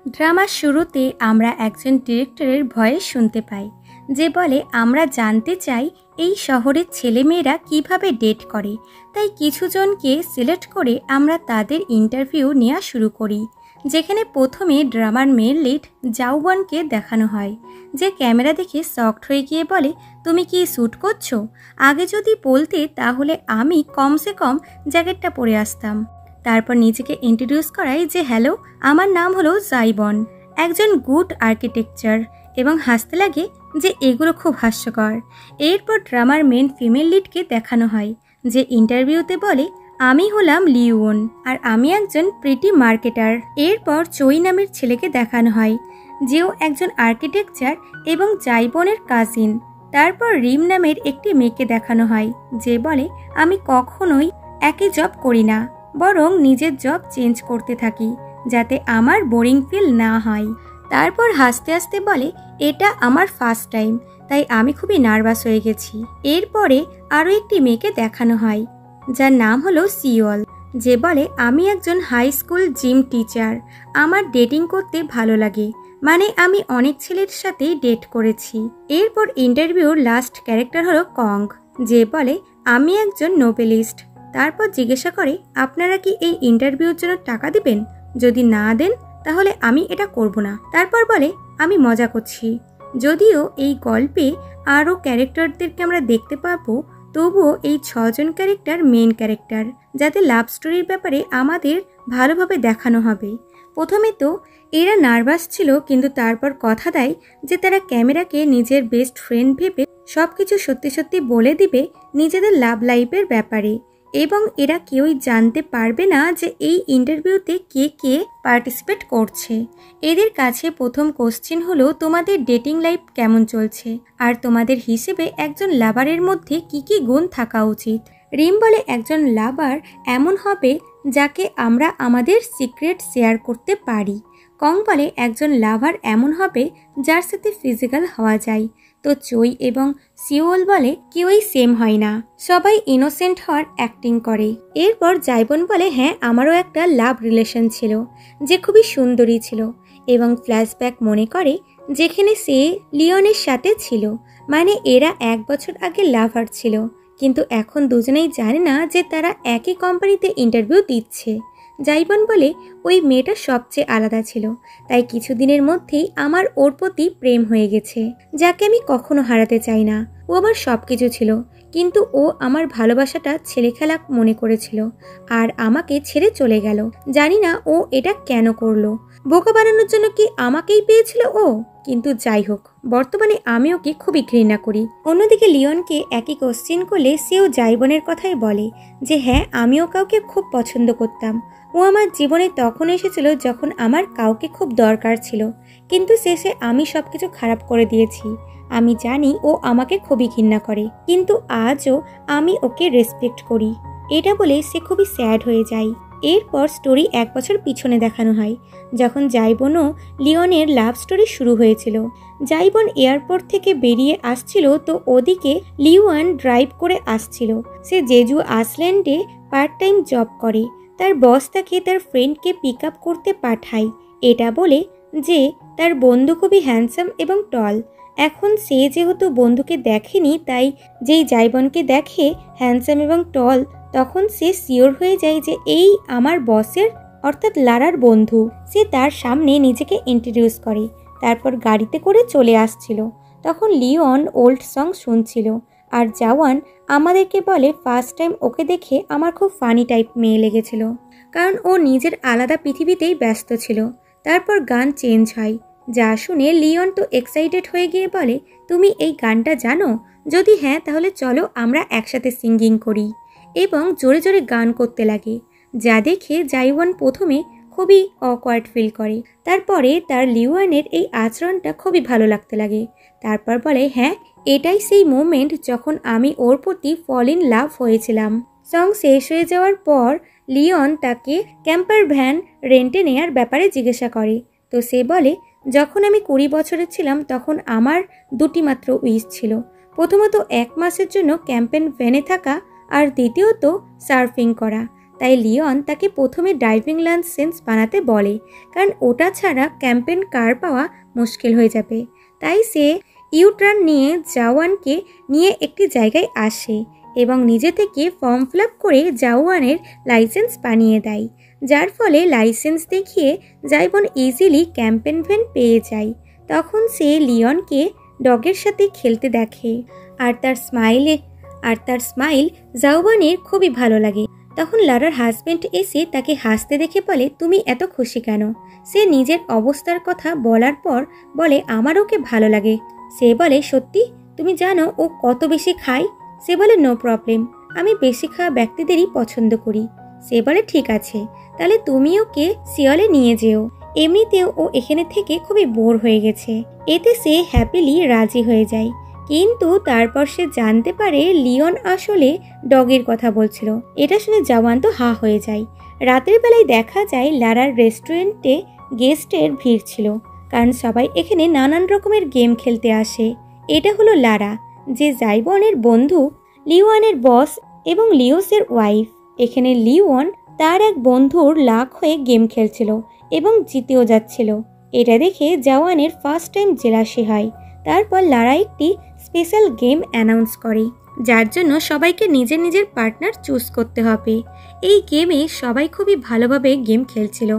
ড্রামার শুরুতে আমরা একজন ডিরেক্টরের ভয়েস শুনতে পাই, যে বলে আমরা জানতে চাই এই শহরের ছেলেমেয়েরা কিভাবে ডেট করে। তাই কিছুজনকে সিলেক্ট করে আমরা তাদের ইন্টারভিউ নেওয়া শুরু করি, যেখানে প্রথমে ড্রামার মেল লিড জাওয়ানকে দেখানো হয়, যে ক্যামেরা দেখে শকড হয়ে গিয়ে বলে, তুমি কি শ্যুট করছো? আগে যদি বলতে তাহলে আমি কমসে কম জ্যাকেটটা পরে আসতাম। তারপর নিজেকে ইন্ট্রোডিউস করাই যে হ্যালো, আমার নাম হলো জাইবন, একজন গুড আর্কিটেকচার, এবং হাসতে লাগে যে এগুলো খুব হাস্যকর। এরপর ড্রামার মেন ফিমেল লিডকে দেখানো হয়, যে ইন্টারভিউতে বলে, আমি হলাম লিওন আর আমি একজন প্রিটি মার্কেটার। এরপর চই নামের ছেলেকে দেখানো হয়, যেও একজন আর্কিটেকচার এবং জাইবনের কাজিন। তারপর রিম নামের একটি মেয়েকে দেখানো হয়, যে বলে, আমি কখনোই একই জব করি না, বরং নিজের জব চেঞ্জ করতে থাকি যাতে আমার বোরিং ফিল না হয়। তারপর হাসতে হাসতে বলে, এটা আমার ফার্স্ট টাইম, তাই আমি খুবই নার্ভাস হয়ে গেছি। এরপরে আরও একটি মেয়েকে দেখানো হয়, যার নাম হলো সিওল, যে বলে, আমি একজন হাই স্কুল জিম টিচার, আমার ডেটিং করতে ভালো লাগে, মানে আমি অনেক ছেলের সাথেই ডেট করেছি। এরপর ইন্টারভিউর লাস্ট ক্যারেক্টার হলো কং, যে বলে, আমি একজন নোবেলিস্ট। তারপর জিজ্ঞাসা করে, আপনারা কি এই ইন্টারভিউর জন্য টাকা দিবেন? যদি না দেন তাহলে আমি এটা করব না। তারপর বলে, আমি মজা করছি। যদিও এই গল্পে আরও ক্যারেক্টারদেরকে আমরা দেখতে পাবো, তবুও এই 6 জন ক্যারেক্টার মেন ক্যারেক্টার, যাদের লাভ স্টোরির ব্যাপারে আমাদের ভালোভাবে দেখানো হবে। প্রথমে তো এরা নার্ভাস ছিল, কিন্তু তারপর কথা দেয় যে তারা ক্যামেরাকে নিজের বেস্ট ফ্রেন্ড ভেবে সব কিছু সত্যি সত্যি বলে দিবে নিজেদের লাভ লাইফের ব্যাপারে, এবং এরা কেউই জানতে পারবে না যে এই ইন্টারভিউতে কে কে পার্টিসিপেট করছে। এদের কাছে প্রথম কোশ্চেন হলো, তোমাদের ডেটিং লাইফ কেমন চলছে, আর তোমাদের হিসেবে একজন লাভারের মধ্যে কি কি গুণ থাকা উচিত। রিম বলে, একজন লাভার এমন হবে যাকে আমরা আমাদের সিক্রেট শেয়ার করতে পারি। কং বলে, একজন লাভার এমন হবে যার সাথে ফিজিক্যাল হওয়া যায়। তো চই এবং সিওল বলে, কেউই সেম হয় না, সবাই ইনোসেন্ট হওয়ার অ্যাক্টিং করে। এরপর জাইবন বলে, হ্যাঁ, আমারও একটা লাভ রিলেশন ছিল, যে খুবই সুন্দরী ছিল, এবং ফ্ল্যাশব্যাক মনে করে যেখানে সে লিওনের সাথে ছিল, মানে এরা 1 বছর আগে লাভার ছিল, কিন্তু এখন দুজনেই জানে না যে তারা একই কোম্পানিতে ইন্টারভিউ দিচ্ছে। জাইবন বলে, ওই মেয়েটা সবচেয়ে আলাদা ছিল, তাই কিছুদিনের মধ্যেই আমার ওর প্রতি প্রেম হয়ে গেছে, যাকে আমি কখনো হারাতে চাই না। ও আমার সব কিছু ছিল, কিন্তু ও আমার ভালোবাসাটা ছেলে খেলা মনে করেছিল আর আমাকে ছেড়ে চলে গেল। জানি না ও এটা কেন করলো, বোকা বানানোর জন্য কি আমাকেই পেয়েছিল ও? কিন্তু যাই হোক, বর্তমানে আমি ওকে খুবই ঘৃণা করি। অন্যদিকে লিওনকে একই কোশ্চেন করলে সেও জাইবনের কথাই বলে, যে হ্যাঁ, আমিও কাউকে খুব পছন্দ করতাম। ও আমার জীবনে তখন এসেছিল যখন আমার কাউকে খুব দরকার ছিল, কিন্তু শেষে আমি সবকিছু খারাপ করে দিয়েছি। আমি জানি ও আমাকে খুবই ঘৃণা করে, কিন্তু আজও আমি ওকে রেসপেক্ট করি। এটা বলে সে খুবই স্যাড হয়ে যায়। এরপর স্টোরি 1 বছর পিছনে দেখানো হয়, যখন জাইবন ও লিওনের লাভ স্টোরি শুরু হয়েছিল। জাইবন এয়ারপোর্ট থেকে বেরিয়ে আসছিল, তো ওদিকে লিওন ড্রাইভ করে আসছিল। সে জেজু আইল্যান্ডে পার্ট টাইম জব করে। তার বস তাকে তার ফ্রেন্ডকে পিক আপ করতে পাঠায়, এটা বলে যে তার বন্ধু খুবই হ্যান্ডসাম এবং টল। এখন সে যেহেতু বন্ধুকে দেখেনি, তাই যেই জাইবনকে দেখে হ্যান্ডসাম এবং টল, তখন সে শিওর হয়ে যায় যে এই আমার বসের অর্থাৎ লারার বন্ধু। সে তার সামনে নিজেকে ইন্ট্রোডিউস করে, তারপর গাড়িতে করে চলে আসছিল। তখন লিওন ওল্ড সং শুনছিল, আর জাওয়ান আমাদেরকে বলে, ফার্স্ট টাইম ওকে দেখে আমার খুব ফানি টাইপ মেয়ে লেগেছিল, কারণ ও নিজের আলাদা পৃথিবীতেই ব্যস্ত ছিল। তারপর গান চেঞ্জ হয়, যা শুনে লিওন তো এক্সাইটেড হয়ে গিয়ে বলে, তুমি এই গানটা জানো? যদি হ্যাঁ, তাহলে চলো আমরা একসাথে সিঙ্গিং করি, এবং জোরে জোরে গান করতে লাগে, যা দেখে জাইওয়ান প্রথমে খুবই অকওয়ার্ড ফিল করে। তারপরে তার লিওয়ানের এই আচরণটা খুবই ভালো লাগতে লাগে। তারপর বলে, হ্যাঁ, এটাই সেই মোমেন্ট যখন আমি ওর প্রতি ফল ইন লাভ হয়েছিলাম। সং শেষ হয়ে যাওয়ার পর লিওন তাকে ক্যাম্পার ভ্যান রেন্টে নেয়ার ব্যাপারে জিজ্ঞাসা করে, তো সে বলে, যখন আমি 20 বছরের ছিলাম তখন আমার 2টি মাত্র উইশ ছিল। প্রথমত 1 মাসের জন্য ক্যাম্পেন ভ্যানে থাকা, আর দ্বিতীয়ত সার্ফিং করা। তাই লিওন তাকে প্রথমে ড্রাইভিং লাইসেন্স বানাতে বলে, কারণ ওটা ছাড়া ক্যাম্পেন কার পাওয়া মুশকিল হয়ে যাবে। তাই সে ইউটার্ন নিয়ে জাওয়ানকে নিয়ে একটি জায়গায় আসে এবং নিজে থেকে ফর্ম ফিল আপ করে জাওয়ানের লাইসেন্স বানিয়ে দেয়, যার ফলে লাইসেন্স দেখিয়ে জাইবন ইজিলি ক্যাম্পেন ভ্যান পেয়ে যায়। তখন সে লিওনকে ডগের সাথে খেলতে দেখে আর তার স্মাইল জাওয়ানের খুবই ভালো লাগে। তখন লারার হাজব্যান্ড এসে তাকে হাসতে দেখে বলে, তুমি এত খুশি কেন? সে নিজের অবস্থার কথা বলার পর বলে, আমার ওকে ভালো লাগে। সে বলে, সত্যি? তুমি জানো ও কত বেশি খায়? সে বলে, নো প্রবলেম, আমি বেশি খাওয়া ব্যক্তিদেরই পছন্দ করি। সে বলে, ঠিক আছে, তাহলে তুমি ওকে সিওলে নিয়ে যেও। এমনিতেও ও এখানে থেকে খুবই বোর হয়ে গেছে। এতে সে হ্যাপিলি রাজি হয়ে যায়, কিন্তু তারপর সে জানতে পারে লিওন আসলে ডগের কথা বলছিল। এটা শুনে জাওয়ান তো হা হয়ে যায়। রাতের বেলায় দেখা যায় লারার রেস্টুরেন্টে গেস্টের ভিড় ছিল, কারণ সবাই এখানে নানান রকমের গেম খেলতে আসে। এটা হলো লারা, যে জাইবনের বন্ধু, লিওনের বস এবং লিওসের ওয়াইফ। এখানে লিওন তার এক বন্ধুর লাক হয়ে গেম খেলছিল এবং জিতেও যাচ্ছিল। এটা দেখে জাওয়ানের ফার্স্ট টাইম জেলাসি হয়। তারপর লারা একটি স্পেশাল গেম অ্যানাউন্স করে, যার জন্য সবাইকে নিজের নিজের পার্টনার চুজ করতে হবে। এই গেমে সবাই খুবই ভালোভাবে গেম খেলছিল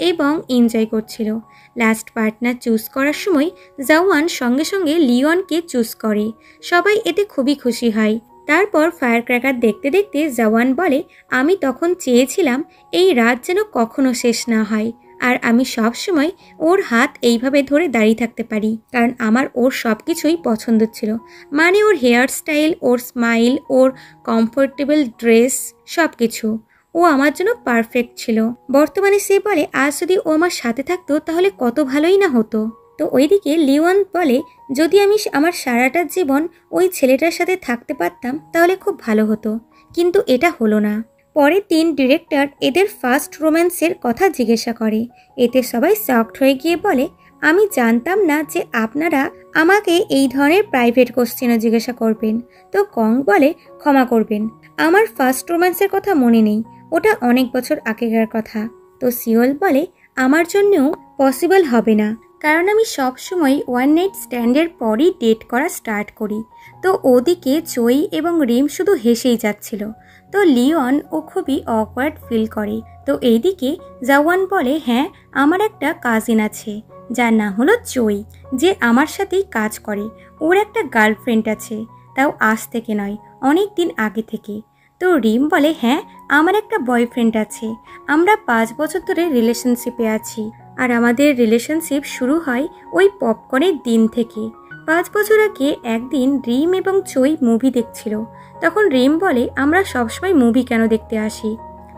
এবং এনজয় করছিল। লাস্ট পার্টনার চুজ করার সময় জাওয়ান সঙ্গে সঙ্গে লিওনকে চুজ করে। সবাই এতে খুবই খুশি হয়। তারপর ফায়ার ক্র্যাকার দেখতে দেখতে জাওয়ান বলে, আমি তখন চেয়েছিলাম এই রাত যেন কখনো শেষ না হয়, আর আমি সব সময় ওর হাত এইভাবে ধরে দাঁড়িয়ে থাকতে পারি, কারণ আমার ওর সব কিছুই পছন্দ ছিল। মানে ওর হেয়ার স্টাইল, ওর স্মাইল, ওর কমফোর্টেবল ড্রেস, সব কিছু। ও আমার জন্য পারফেক্ট ছিল। বর্তমানে সে বলে, আজ যদি ও আমার সাথে থাকতো তাহলে কত ভালোই না হতো। তো ওইদিকে লিওন বলে, যদি আমি আমার সারাটা জীবন ওই ছেলেটার সাথে থাকতে পারতাম তাহলে খুব ভালো হতো, কিন্তু এটা হলো না। পরে 3 ডিরেক্টর এদের ফার্স্ট রোম্যান্সের কথা জিজ্ঞাসা করে। এতে সবাই শকড হয়ে গিয়ে বলে, আমি জানতাম না যে আপনারা আমাকে এই ধরনের প্রাইভেট কোশ্চেনও জিজ্ঞাসা করবেন। তো কং বলে, ক্ষমা করবেন, আমার ফার্স্ট রোম্যান্সের কথা মনে নেই, ওটা অনেক বছর আগেকার কথা। তো সিওল বলে, আমার জন্যও পসিবল হবে না, কারণ আমি সব সময় ওয়ান নাইট স্ট্যান্ডের পরই ডেট করা স্টার্ট করি। তো ওদিকে চই এবং রিম শুধু হেসেই যাচ্ছিল। তো লিওন ও খুবই অকওয়ার্ড ফিল করে। তো এইদিকে জাওয়ান বলে, হ্যাঁ, আমার একটা কাজিন আছে যার নাম হলো চই, যে আমার সাথেই কাজ করে। ওর একটা গার্লফ্রেন্ড আছে, তাও আজ থেকে নয়, অনেক দিন আগে থেকে। তো রিম বলে, হ্যাঁ, আমার একটা বয়ফ্রেন্ড আছে, আমরা 5 বছর ধরে রিলেশনশিপে আছি, আর আমাদের রিলেশনশিপ শুরু হয় ওই পপকর্নের দিন থেকে। 5 বছর আগে একদিন রিম এবং চই মুভি দেখছিল। তখন রিম বলে, আমরা সবসময় মুভি কেন দেখতে আসি,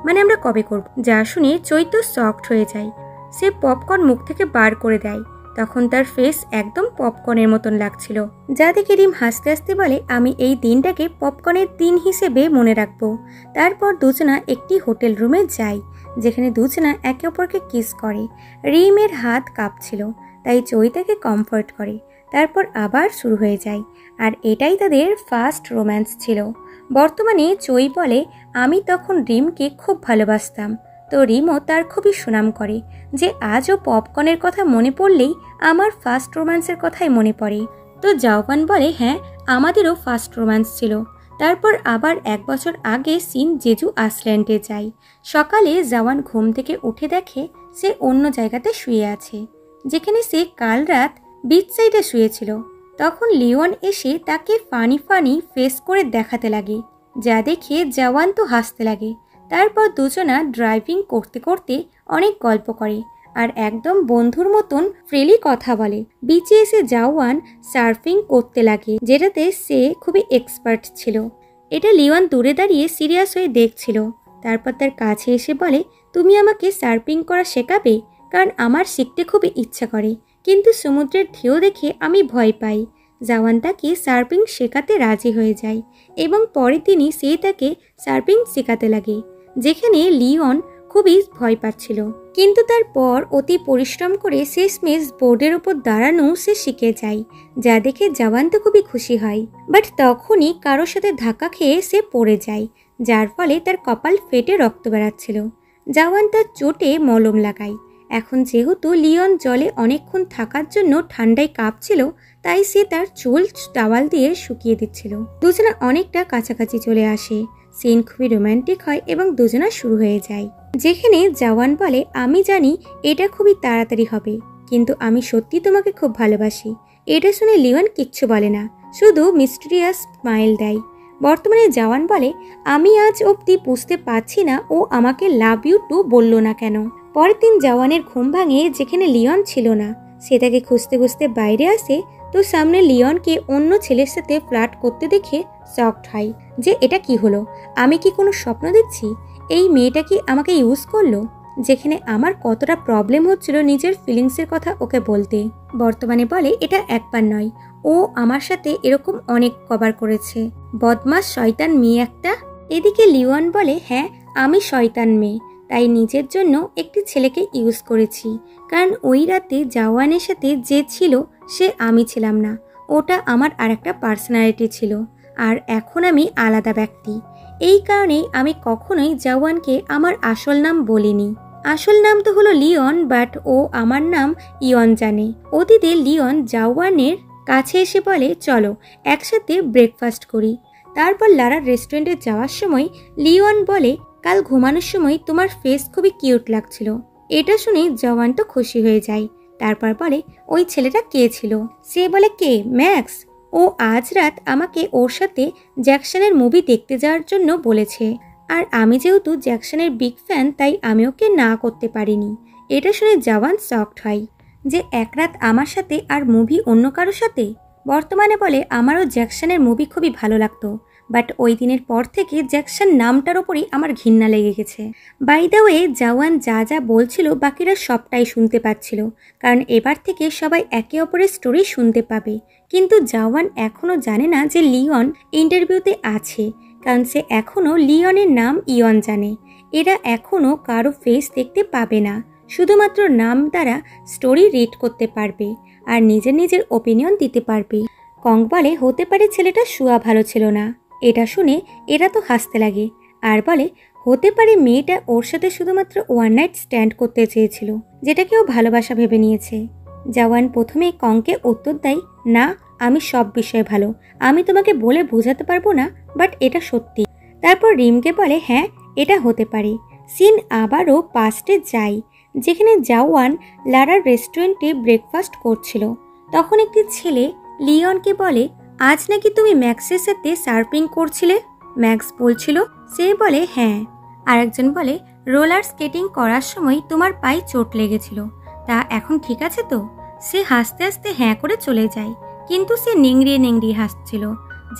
মানে আমরা কবে করব? যা শুনে চই তো শকড হয়ে যায়। সে পপকর্ন মুখ থেকে বার করে দেয়। তখন তার ফেস একদম পপকর্নের মতন লাগছিল, যা দেখে রিম হাসতে হাসতে বলে, আমি এই দিনটাকে পপকর্নের দিন হিসেবে মনে রাখবো। তারপর দুজনা একটি হোটেল রুমে যায়, যেখানে দুজনা একে অপরকে কিস করে। রিমের হাত কাঁপছিল, তাই চই তাকে কমফর্ট করে। তারপর আবার শুরু হয়ে যায়, আর এটাই তাদের ফার্স্ট রোম্যান্স ছিল। বর্তমানে চই বলে, আমি তখন রিমকে খুব ভালোবাসতাম। তো রিমও তার খুবই সুনাম করে, যে আজও পপকর্নের কথা মনে পড়লেই আমার ফার্স্ট রোম্যান্সের কথাই মনে পড়ে। তো জাওয়ান বলে, হ্যাঁ, আমাদেরও ফার্স্ট রোম্যান্স ছিল। তারপর আবার 1 বছর আগে সিন জেজু আইল্যান্ডে যায়। সকালে জাওয়ান ঘুম থেকে উঠে দেখে সে অন্য জায়গাতে শুয়ে আছে, যেখানে সে কাল রাত বিচ সাইডে শুয়েছিল। তখন লিওন এসে তাকে ফানি ফেস করে দেখাতে লাগে, যা দেখে জাওয়ান তো হাসতে লাগে। তারপর দুজনা ড্রাইভিং করতে করতে অনেক গল্প করে আর একদম বন্ধুর মতন ফ্রিলি কথা বলে। বিচে এসে জাওয়ান সার্ফিং করতে লাগে, যেটাতে সে খুবই এক্সপার্ট ছিল। এটা লিওন দূরে দাঁড়িয়ে সিরিয়াস হয়ে দেখছিল। তারপর তার কাছে এসে বলে, তুমি আমাকে সার্ফিং করা শেখাবে? কারণ আমার শিখতে খুবই ইচ্ছা করে, কিন্তু সমুদ্রের ঢেউ দেখে আমি ভয় পাই। জাওয়ান তাকে সার্ফিং শেখাতে রাজি হয়ে যায় এবং পরের দিনই সে তাকে সার্ফিং শেখাতে লাগে, যেখানে লিওন খুবই ভয় পাচ্ছিল। কিন্তু তারপর অতি পরিশ্রম করে শেষমেশ বোর্ডের উপর দাঁড়ানো সে শিখে যায়, যা দেখে জাওয়ান তো খুবই খুশি হয়। বাট তখনই কারোর সাথে ধাক্কা খেয়ে সে পড়ে যায়, যার ফলে তার কপাল ফেটে রক্ত বেরাচ্ছিল। জাওয়ান তার চোটে মলম লাগায়। এখন যেহেতু লিওন জলে অনেকক্ষণ থাকার জন্য ঠান্ডায় কাঁপছিল, তাই সে তার চুল টাওয়াল দিয়ে শুকিয়ে দিচ্ছিল। দুজনা অনেকটা কাছাকাছি চলে আসে। সিন খুবই রোম্যান্টিক হয় এবং দুজনা শুরু হয়ে যায়, যেখানে জাওয়ান বলে, আমি জানি এটা খুবই তাড়াতাড়ি হবে, কিন্তু আমি সত্যি তোমাকে খুব ভালোবাসি। এটা শুনে লিওন কিচ্ছু বলে না, শুধু মিস্টিরিয়াস স্মাইল দেয়। বর্তমানে জাওয়ান বলে, আমি আজ অবধি বুঝতে পারছি না ও আমাকে লাভ ইউ টু বলল না কেন। পরের দিন জাওয়ানের ঘুম ভাঙে, যেখানে লিওন ছিল না। সে তাকে খুঁজতে খুঁজতে বাইরে আসে, তো সামনে লিওনকে অন্য ছেলের সাথে ফ্লার্ট করতে দেখে শকড হয় যে এটা কি হলো, আমি কি কোনো স্বপ্ন দেখছি? এই মেয়েটা কি আমাকে ইউজ করলো? যেখানে আমার কতটা প্রবলেম হচ্ছিল নিজের ফিলিংসের কথা ওকে বলতে। বর্তমানে বলে, এটা একবার নয়, ও আমার সাথে এরকম অনেক কবার করেছে। বদমাস শয়তান মেয়ে একটা। এদিকে লিওন বলে, হ্যাঁ আমি শয়তান মেয়ে, তাই নিজের জন্য একটি ছেলেকে ইউজ করেছি, কারণ ওই রাতে জাওয়ানের সাথে যে ছিল সে আমি ছিলাম না, ওটা আমার আরেকটা পার্সোনালিটি ছিল, আর এখন আমি আলাদা ব্যক্তি। এই কারণেই আমি কখনোই জাওয়ানকে আমার আসল নাম বলিনি। আসল নাম তো হলো লিওন, বাট ও আমার নাম ইয়ন জানে। অতীতে লিওন জাওয়ানের কাছে এসে বলে, চলো একসাথে ব্রেকফাস্ট করি। তারপর লারার রেস্টুরেন্টে যাওয়ার সময় লিওন বলে, কাল ঘুমানোর সময় তোমার ফেস খুবই কিউট লাগছিল। এটা শুনে জাওয়ান তো খুশি হয়ে যায়। তারপর বলে, ওই ছেলেটা কে ছিল? সে বলে, কে? ম্যাক্স। ও আজ রাত আমাকে ওর সাথে জ্যাকসনের মুভি দেখতে যাওয়ার জন্য বলেছে, আর আমি যেহেতু জ্যাকসনের বিগ ফ্যান, তাই আমি ওকে না করতে পারিনি। এটা শুনে জাওয়ান শকড হয় যে এক রাত আমার সাথে আর মুভি অন্য কারোর সাথে। বর্তমানে বলে, আমারও জ্যাকসনের মুভি খুবই ভালো লাগতো, বাট ওই দিনের পর থেকে জ্যাকসন নামটার ওপরই আমার ঘৃণা লেগে গেছে। বাই দ্য ওয়ে, জাওয়ান যা যা বলছিল বাকিরা সবটাই শুনতে পাচ্ছিল, কারণ এবার থেকে সবাই একে অপরের স্টোরি শুনতে পাবে। কিন্তু জাওয়ান এখনও জানে না যে লিওন ইন্টারভিউতে আছে, কারণ সে এখনও লিওনের নাম ইয়ন জানে। এরা এখনও কারো ফেস দেখতে পাবে না, শুধুমাত্র নাম দ্বারা স্টোরি রিড করতে পারবে আর নিজের নিজের ওপিনিয়ন দিতে পারবে। কং বলে, হতে পারে ছেলেটা শুয়া ভালো ছিল না। এটা শুনে এরা তো হাসতে লাগে আর বলে, হতে পারে মেয়েটা ওর সাথে শুধুমাত্র ওয়ান নাইট স্ট্যান্ড করতে চেয়েছিল, যেটাকে ও ভালোবাসা ভেবে নিয়েছে। জাওয়ান প্রথমে কংকে উত্তর দেয়, না আমি সব বিষয়ে ভালো, আমি তোমাকে বলে বোঝাতে পারবো না, বাট এটা সত্যি। তারপর রিমকে বলে, হ্যাঁ এটা হতে পারে। সিন আবারও পাস্টে যায়, যেখানে জাওয়ান লারার রেস্টুরেন্টে ব্রেকফাস্ট করছিল। তখন একটি ছেলে লিওনকে বলে, আজ নাকি তুমি ম্যাক্সের সাথে সার্ফিং করছিলে? ম্যাক্স বলছিল। সে বলে, হ্যাঁ। আরেকজন বলে, রোলার স্কেটিং করার সময় তোমার পায়ে চোট লেগেছিল, তা এখন ঠিক আছে তো? সে হাসতে হাসতে হ্যাঁ করে চলে যায়, কিন্তু সে নেংড়িয়ে নেংড়িয়ে হাসছিল,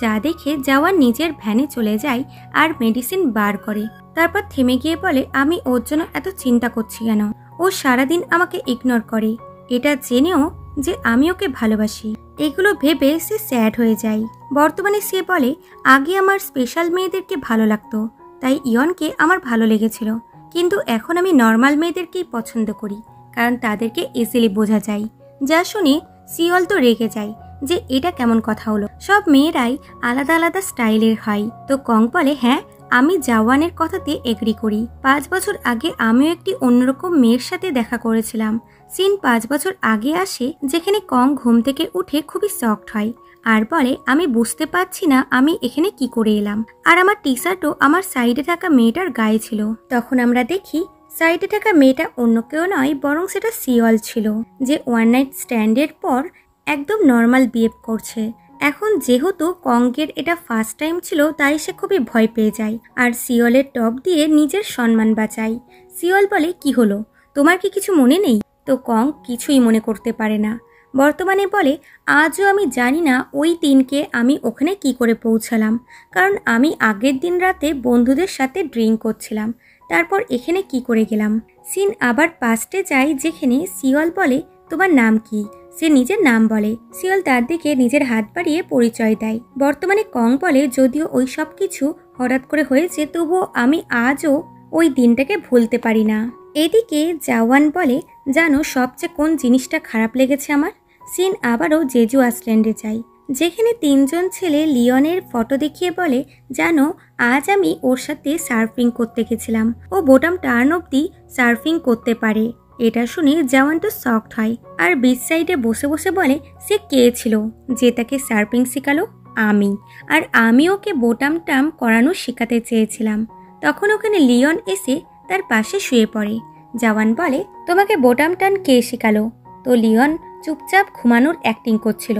যা দেখে জাওয়ান নিজের ভ্যানে চলে যায় আর মেডিসিন বার করে। তারপর থেমে গিয়ে বলে, আমি ওর জন্য এত চিন্তা করছি কেন? ও সারাদিন আমাকে ইগনোর করে, এটা জেনেও যে আমি ওকে ভালোবাসি। এগুলো ভেবে সে স্যাড হয়ে যায়। বর্তমানে সে বলে, আগে আমার স্পেশাল মেয়েদেরকে ভালো লাগতো, তাই ইয়নকে আমার ভালো লেগেছিল, কিন্তু এখন আমি নর্মাল মেয়েদেরকেই পছন্দ করি, কারণ তাদেরকে ইজিলি বোঝা যায়। যা শুনে সিওল তো রেগে যায় যে এটা কেমন কথা হলো, সব মেয়েরাই আলাদা আলাদা স্টাইলের হয়। তো কং বলে, হ্যাঁ আমি জাওয়ানের কথাতে এগ্রি করি। 5 বছর আগে আমিও একটি অন্যরকম মেয়ের সাথে দেখা করেছিলাম। সিন 5 বছর আগে আসে, যেখানে কং ঘুম থেকে উঠে খুবই শকড হয় আর বলে, আমি বুঝতে পারছি না আমি এখানে কি করে এলাম, আর আমার টি শার্টও আমার সাইডে থাকা মেয়েটার গায়ে ছিল। তখন আমরা দেখি সাইডে থাকা মেয়েটা অন্য কেউ নয়, বরং সেটা সিওল ছিল, যে ওয়ান নাইট স্ট্যান্ডের পর একদম নর্মাল বিহেভ করছে। এখন যেহেতু কংকের এটা ফার্স্ট টাইম ছিল, তাই সে খুবই ভয় পেয়ে যায় আর সিওলের টপ দিয়ে নিজের সম্মান বাঁচায়। সিওল বলে, কি হলো, তোমার কি কিছু মনে নেই? তো কং কিছুই মনে করতে পারে না। বর্তমানে বলে, আজও আমি জানি না ওই দিনকে আমি ওখানে কি করে পৌঁছালাম, কারণ আমি আগের দিন রাতে বন্ধুদের সাথে ড্রিঙ্ক করছিলাম, তারপর এখানে কি করে গেলাম। সিন আবার পাস্টে যায়, যেখানে সিওল বলে, তোমার নাম কি? সে নিজের নাম বলে। সিওল তার দিকে নিজের হাত বাড়িয়ে পরিচয় দেয়। বর্তমানে কং বলে, যদিও ওই সব কিছু হঠাৎ করে হয়েছে, তবুও আমি আজও ওই দিনটাকে ভুলতে পারি না। এদিকে জাওয়ান বলে, জানো সবচেয়ে কোন জিনিসটা খারাপ লেগেছে আমার? সিন আবারও জেজু আইল্যান্ডে যায়, যেখানে তিনজন ছেলে লিওনের ফটো দেখিয়ে বলে, জানো আজ আমি ওর সাথে সার্ফিং করতে গেছিলাম, ও বোটাম টার্ন অব্দি সার্ফিং করতে পারে। এটা শুনে জওয়ান তো শকড হয় আর বিচ সাইডে বসে বসে বলে সে কে ছিল যে তাকে সার্ফিং শেখালো? আমি। আর আমি ওকে বোটাম টার্ম করানো শেখাতে চেয়েছিলাম। তখন ওখানে লিওন এসে তার পাশে শুয়ে পড়ে। জওয়ান বলে, তোমাকে বোটাম টার্ন কে শেখালো? তো লিওন চুপচাপ ঘুমানোর অ্যাক্টিং করছিল।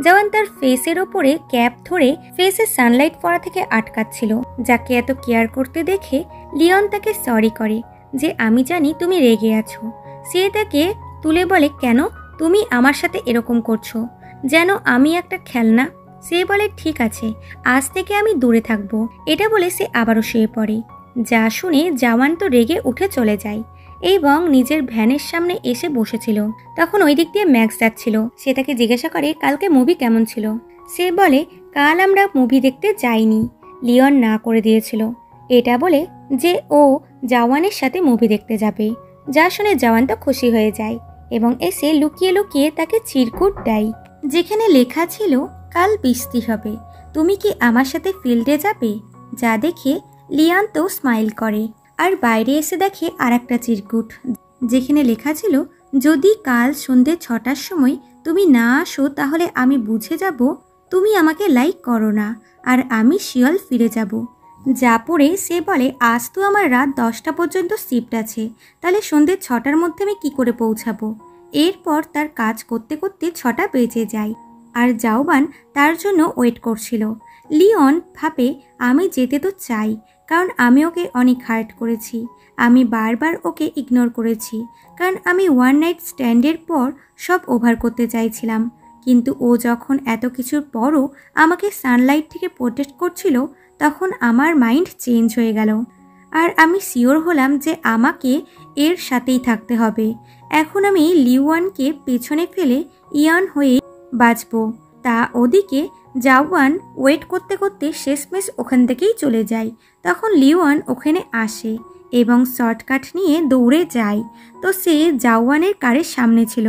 জওয়ান তার ফেসের ওপরে ক্যাপ ধরে ফেসে সানলাইট পড়া থেকে আটকাচ্ছিল। যাকে এত কেয়ার করতে দেখে লিওন তাকে সরি করে যে আমি জানি তুমি রেগে আছো। সে তাকে তুলে বলে, কেন তুমি আমার সাথে এরকম করছো, যেন আমি একটা খেলনা। সে বলে, ঠিক আছে, আজ থেকে আমি দূরে থাকবো। এটা বলে সে আবারও শুয়ে পড়ে। যা শুনে জওয়ান তো রেগে উঠে চলে যায় এবং নিজের ভ্যানের সামনে এসে বসেছিল। তখন ওই দিক দিয়ে ম্যাক্স যাচ্ছিল। সে তাকে জিজ্ঞাসা করে কালকে মুভি কেমন ছিল। সে বলে, কাল আমরা মুভি দেখতে যাইনি, লিওন না করে দিয়েছিল। এটা বলে যে ও জওয়ানের সাথে মুভি দেখতে যাবে। যা শুনে জওয়ান তো খুশি হয়ে যায় এবং এসে লুকিয়ে লুকিয়ে তাকে চিরকুট দেয়, যেখানে লেখা ছিল কাল বৃষ্টি হবে, তুমি কি আমার সাথে ফিল্ডে যাবে? যা দেখে লিওন তো স্মাইল করে আর বাইরে এসে দেখে আর একটা চিরকুট, যেখানে লেখা ছিল যদি কাল সন্ধ্যে 6টার সময় তুমি না আসো তাহলে আমি বুঝে যাব তুমি আমাকে লাইক করো না আর আমি শিওর ফিরে যাব। যা পড়ে সে বলে, আজ তো আমার রাত 10টা পর্যন্ত শিফট আছে, তাহলে সন্ধ্যে 6টার মধ্যে আমি কি করে পৌঁছাবো? এরপর তার কাজ করতে করতে 6টা বেজে যায় আর জাওয়ান তার জন্য ওয়েট করছিল। লিওন ভাবে, আমি যেতে তো চাই, কারণ আমি ওকে অনেক হার্ট করেছি। আমি বারবার ওকে ইগনোর করেছি, কারণ আমি ওয়ান নাইট স্ট্যান্ডের পর সব ওভার করতে চাইছিলাম। কিন্তু ও যখন এত কিছুর পরও আমাকে সানলাইট থেকে প্রোটেক্ট করছিল, তখন আমার মাইন্ড চেঞ্জ হয়ে গেল আর আমি শিওর হলাম যে আমাকে এর সাথেই থাকতে হবে। এখন আমি লিওয়ানকে পেছনে ফেলে ইয়ান হয়ে বাঁচব। তা ওদিকে জাওয়ান ওয়েট করতে করতে শেষমেশ ওখান থেকেই চলে যায়। তখন লিওয়ান ওখানে আসে এবং শর্টকাট নিয়ে দৌড়ে যায়। তো সে জাওয়ানের কারের সামনে ছিল।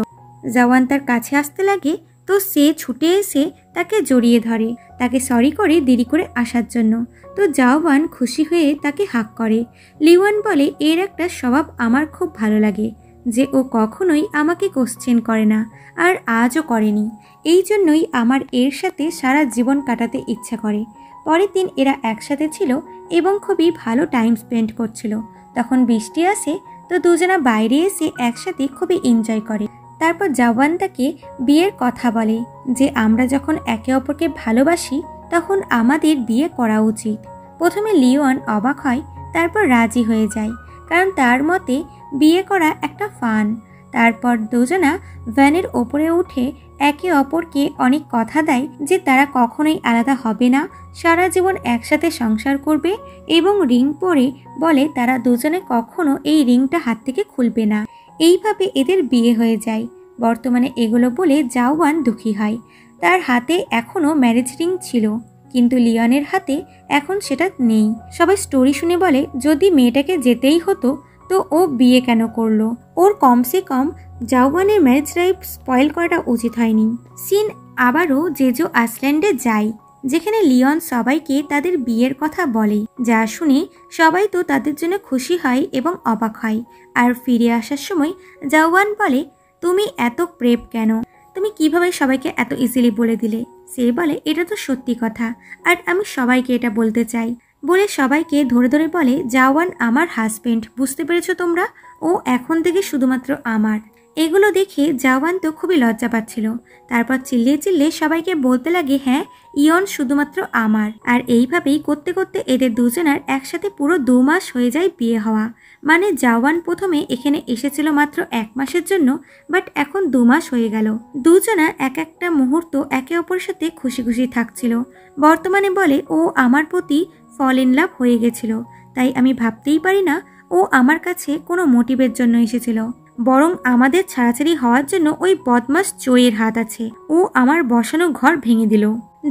জাওয়ান তার কাছে আসতে লাগে, তো সে ছুটে এসে তাকে জড়িয়ে ধরে, তাকে সরি করে দেরি করে আসার জন্য। তো জাওয়ান খুশি হয়ে তাকে হাক করে। লিওয়ান বলে, এর একটা স্বভাব আমার খুব ভালো লাগে, যে ও কখনোই আমাকে কোশ্চেন করে না আর আজও করেনি। এই জন্যই আমার এর সাথে সারা জীবন কাটাতে ইচ্ছা করে। পরের দিন এরা একসাথে ছিল এবং খুবই ভালো টাইম স্পেন্ড করছিল। তখন বৃষ্টি আসে, তো দুজনা বাইরে এসে একসাথে খুবই এনজয় করে। তারপর জাওয়ান তাকে বিয়ের কথা বলে যে আমরা যখন একে অপরকে ভালোবাসি তখন আমাদের বিয়ে করা উচিত। প্রথমে লিওন অবাক হয়, তারপর রাজি হয়ে যায়, কারণ তার মতে বিয়ে করা একটা ফান। তারপর দুজনা ভ্যানের ওপরে উঠে একে অপরকে অনেক কথা দেয় যে তারা কখনোই আলাদা হবে না, সারা জীবন একসাথে সংসার করবে এবং রিং পরে বলে তারা দুজনে কখনো এই রিংটা হাত থেকে খুলবে না। এইভাবে এদের বিয়ে হয়ে যায়। বর্তমানে এগুলো বলে জাওয়ান দুঃখী হয়। তার হাতে এখনও ম্যারেজ রিং ছিল, কিন্তু লিওনের হাতে এখন সেটা নেই। সবাই স্টোরি শুনে বলে যদি মেয়েটাকে যেতেই হতো তো ও বিয়ে কেন করলো? ওর কমসে কম জাওয়ানের ম্যারেজ লাইফ স্পয়েল করাটা উচিত হয়নি। সিন আবারও জেজো আইল্যান্ডে যায়, যেখানে লিওন সবাইকে তাদের বিয়ের কথা বলে। যা শুনে সবাই তো তাদের জন্য খুশি হয় এবং অবাক হয়। আর ফিরে আসার সময় জাওয়ান বলে, তুমি এত প্রেপ কেন? তুমি কিভাবে সবাইকে এত ইজিলি বলে দিলে? সে বলে, এটা তো সত্যি কথা আর আমি সবাইকে এটা বলতে চাই। বলে সবাইকে ধরে ধরে বলে, জাওয়ান আমার হাজবেন্ড, বুঝতে পেরেছো তোমরা? ও এখন থেকে শুধুমাত্র আমার। এগুলো দেখে জাওয়ান তো খুবই লজ্জা পাচ্ছিল। তারপর চিল্লিয়ে চিল্লিয়ে সবাইকে বলতে লাগে, হ্যাঁ ইয়ন শুধুমাত্র আমার। আর এইভাবেই করতে করতে এদের দুজনার একসাথে পুরো 2 মাস হয়ে যায় বিয়ে হওয়া। মানে জাওয়ান প্রথমে এখানে এসেছিল মাত্র 1 মাসের জন্য, বাট এখন 2 মাস হয়ে গেল। দুজনা এক একটা মুহূর্ত একে অপরের সাথে খুশি খুশি থাকছিল। বর্তমানে বলে, ও আমার প্রতি ফল ইন লাভ হয়ে গেছিল, তাই আমি ভাবতেই পারি না ও আমার কাছে কোনো মোটিভের জন্য এসেছিল, বরং আমাদের ছাড়াছাড়ি হওয়ার জন্য ওই বদমাস জয়ের হাত আছে। ও আমার বসানো ঘর ভেঙে দিল।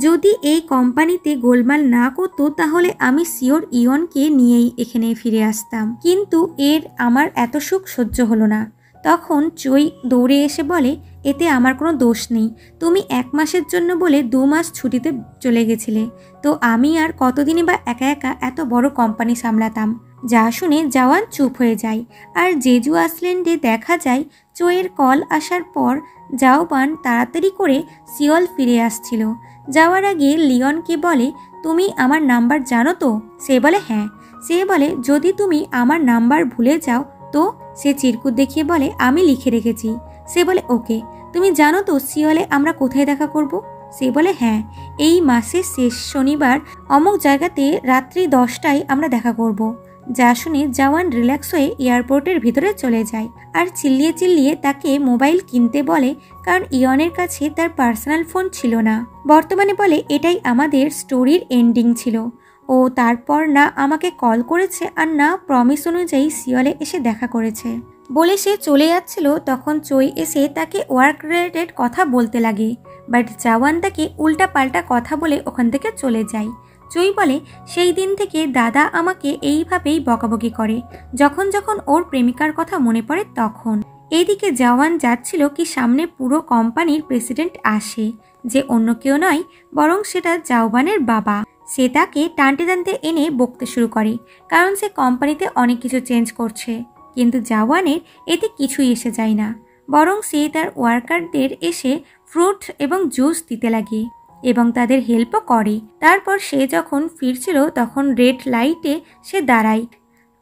যদি এই কোম্পানিতে গোলমাল না করতো তাহলে আমি শিওর ইয়নকে নিয়েই এখানে ফিরে আসতাম, কিন্তু এর আমার এত সুখ সহ্য হলো না। তখন চই দৌড়ে এসে বলে, এতে আমার কোনো দোষ নেই, তুমি 1 মাসের জন্য বলে 2 মাস ছুটিতে চলে গেছিলে, তো আমি আর কতদিনই বা একা একা এত বড় কোম্পানি সামলাতাম। যা শুনে জওয়ান চুপ হয়ে যায়। আর জেজু আইল্যান্ডে দেখা যায় চইয়ের কল আসার পর জাওয়ান তাড়াতাড়ি করে সিওল ফিরে আসছিল। যাওয়ার আগে লিওনকে বলে, তুমি আমার নাম্বার জানো তো? সে বলে হ্যাঁ। সে বলে, যদি তুমি আমার নাম্বার ভুলে যাও তো? সে চিরকুট দেখিয়ে বলে, আমি লিখে রেখেছি। সে বলে, ওকে। তুমি জানো তো সিওলে আমরা কোথায় দেখা করব? সে বলে, হ্যাঁ, এই মাসের শেষ শনিবার অমুক জায়গাতে রাত্রি 10টায় আমরা দেখা করব। যা শুনে জওয়ান রিল্যাক্স হয়ে এয়ারপোর্টের ভিতরে চলে যায় আর চিল্লিয়ে চিল্লিয়ে তাকে মোবাইল কিনতে বলে, কারণ ইয়নের কাছে তার পার্সোনাল ফোন ছিল না। বর্তমানে বলে, এটাই আমাদের স্টোরির এন্ডিং ছিল। ও তারপর না আমাকে কল করেছে আর না প্রমিস অনুযায়ী সিওলে এসে দেখা করেছে। বলে সে চলে যাচ্ছিল, তখন চই এসে তাকে ওয়ার্ক রিলেটেড কথা বলতে লাগে, বাট জওয়ান তাকে উল্টা পাল্টা কথা বলে ওখান থেকে চলে যায়। চই বলে, সেই দিন থেকে দাদা আমাকে এইভাবেই বকাবকি করে, যখন যখন ওর প্রেমিকার কথা মনে পড়ে তখন। এইদিকে জওয়ান যাচ্ছিল কি সামনে পুরো কোম্পানির প্রেসিডেন্ট আসে, যে অন্য কেউ নয় বরং সেটা জাওয়ানের বাবা। সে তাকে টানতে টানতে এনে বকতে শুরু করে, কারণ সে কোম্পানিতে অনেক কিছু চেঞ্জ করছে। কিন্তু জওয়ানের এতে কিছুই এসে যায় না, বরং সে তার ওয়ার্কারদের এসে ফ্রুট এবং জুস দিতে লাগে এবং তাদের হেল্পও করে। তারপর সে যখন ফিরছিল তখন রেড লাইটে সে দাঁড়ায়,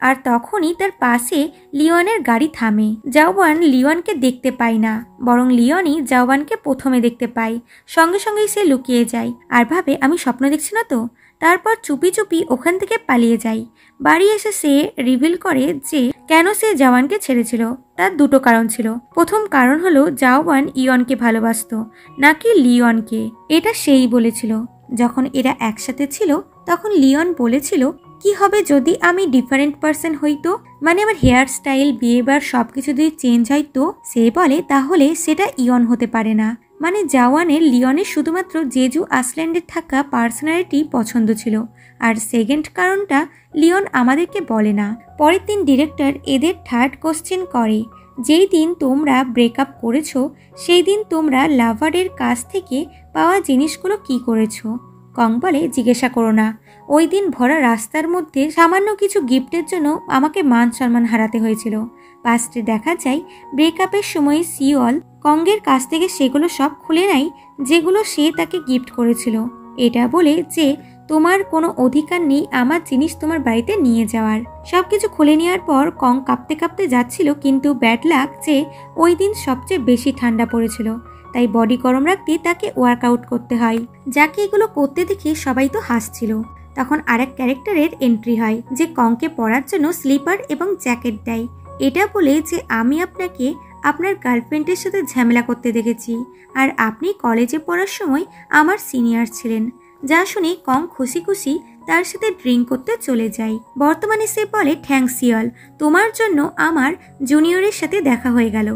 আর তখনই তার পাশে লিওনের গাড়ি থামে। জাওয়ান লিওনকে দেখতে পায় না, বরং লিওনই জাওয়ানকে প্রথমে দেখতে পায়। সঙ্গে সঙ্গেই সে লুকিয়ে যায় আর ভাবে, আমি স্বপ্ন দেখছি না তো। তারপর চুপি চুপি ওখান থেকে পালিয়ে যায়। বাড়ি এসে সে রিভিল করে যে কেন সে জাওয়ানকে ছেড়েছিল। তার দুটো কারণ ছিল। প্রথম কারণ হলো জাওয়ান ইয়নকে ভালোবাসতো, নাকি লিওনকে, এটা সেই বলেছিল। যখন এরা একসাথে ছিল তখন লিওন বলেছিল, কি হবে যদি আমি ডিফারেন্ট পার্সন হইতো, মানে আমার হেয়ার স্টাইল, বিহেভিয়ার সবকিছু যদি চেঞ্জ হয় তো? সে বলে, তাহলে সেটা ইয়ন হতে পারে না। মানে জাওয়ানের লিওনের শুধুমাত্র জেজু আইল্যান্ডে থাকা পার্সোনালিটি পছন্দ ছিল। আর সেকেন্ড কারণটা লিওন আমাদেরকে বলে না। পরের দিন ডিরেক্টর এদের থার্ড কোশ্চেন করে, যেই দিন তোমরা ব্রেকআপ করেছো সেই দিন তোমরা লাভারের কাছ থেকে পাওয়া জিনিসগুলো কি করেছো? কং বলে, জিজ্ঞাসা করো না, ওই দিন ভরা রাস্তার মধ্যে সামান্য কিছু গিফটের জন্য আমাকে মান সম্মান হারাতে হয়েছিল। পাস্টে দেখা যায় ব্রেকআপের সময় সিওল কংগের কাছ থেকে সেগুলো সব খুলে নেয় যেগুলো সে তাকে গিফট করেছিল, এটা বলে যে তোমার কোনো অধিকার নেই আমার জিনিস তোমার বাড়িতে নিয়ে যাওয়ার। সবকিছু খুলে নেওয়ার পর কং কাঁপতে কাঁপতে যাচ্ছিল, কিন্তু ব্যাড লাক যে ওই দিন সবচেয়ে বেশি ঠান্ডা পড়েছিল, তাই বডি গরম রাখতে তাকে ওয়ার্কআউট করতে হয়। যাকে এগুলো করতে দেখে সবাই তো হাসছিল। তখন আরেক ক্যারেক্টারের এন্ট্রি হয়, যে কংকে পরার জন্য স্লিপার এবং জ্যাকেট দেয়, এটা বলে যে আমি আপনাকে আপনার গার্লফ্রেন্ডের সাথে ঝামেলা করতে দেখেছি, আর আপনি কলেজে পড়ার সময় আমার সিনিয়র ছিলেন। যা শুনে কং খুশি খুশি তার সাথে ড্রিঙ্ক করতে চলে যায়। বর্তমানে সে বলে, থ্যাঙ্কস সিওল, তোমার জন্য আমার জুনিয়রের সাথে দেখা হয়ে গেল।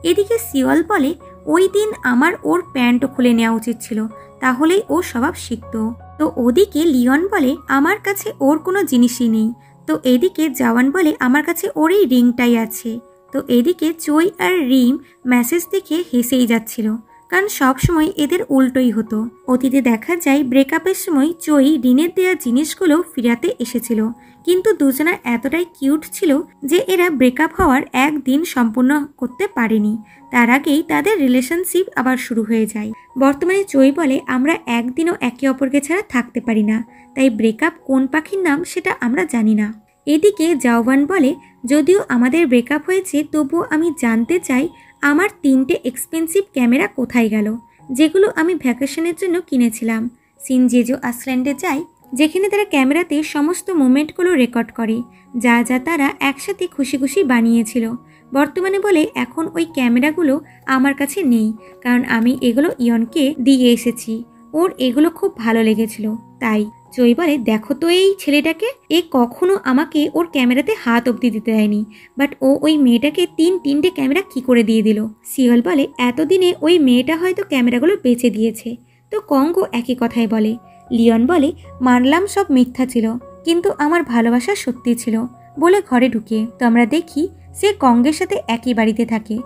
এদিকে সিওল বলে, ওই দিন আমার ওর প্যান্টও খুলে নেওয়া উচিত ছিল, তাহলেই ও স্বভাব শিখত। তো ওদিকে লিওন বলে, আমার কাছে ওর কোনো জিনিসই নেই। তো এদিকে জওয়ান বলে, আমার কাছে ওর এই রিংটাই আছে। তো এদিকে চই আর রিম মেসেজ দেখে হেসেই যাচ্ছিল, কারণ সব সময় এদের উল্টোই হতো। অতীতে দেখা যায় ব্রেকআপের সময় চই রিনের দেওয়া জিনিসগুলো ফিরাতে এসেছিল, কিন্তু দুজনের এতটাই কিউট ছিল যে এরা ব্রেকআপ হওয়ার একদিন সম্পূর্ণ করতে পারেনি। তার আগেই তাদের রিলেশনশিপ আবার শুরু হয়ে যায়। বর্তমানে চই বলে, আমরা একদিনও একে অপরকে ছাড়া থাকতে পারি না, তাই ব্রেকআপ কোন পাখির নাম সেটা আমরা জানি না। এদিকে জাওয়ান বলে, যদিও আমাদের ব্রেকআপ হয়েছে তবুও আমি জানতে চাই আমার 3টে এক্সপেন্সিভ ক্যামেরা কোথায় গেল, যেগুলো আমি ভ্যাকেশনের জন্য কিনেছিলাম। সিন জেজু আইল্যান্ডে যায়, যেখানে তারা ক্যামেরাতে সমস্ত মুভমেন্টগুলো রেকর্ড করে, যা যা তারা একসাথে খুশি খুশি বানিয়েছিল। বর্তমানে বলে, এখন ওই ক্যামেরাগুলো আমার কাছে নেই, কারণ আমি এগুলো ইয়নকে দিয়ে এসেছি, ওর এগুলো খুব ভালো লেগেছিল তাই। চই বলে, দেখো তো এই ছেলেটাকে, এ কখনো আমাকে ওর ক্যামেরাতে হাত অব্দি দিতে দেয়নি, বাট ও ওই মেয়েটাকে 3টে ক্যামেরা কি করে দিয়ে দিল। সিওল বলে, এতদিনে ওই মেয়েটা হয়তো ক্যামেরাগুলো বেচে দিয়েছে। তো কঙ্গো একই কথাই বলে। লিওন বলে, মানলাম সব মিথ্যা ছিল, কিন্তু আমার ভালোবাসা সত্যি ছিল, বলে ঘরে ঢুকে তো আমরা দেখি সে কঙ্গের সাথে একই বাড়িতে থাকে।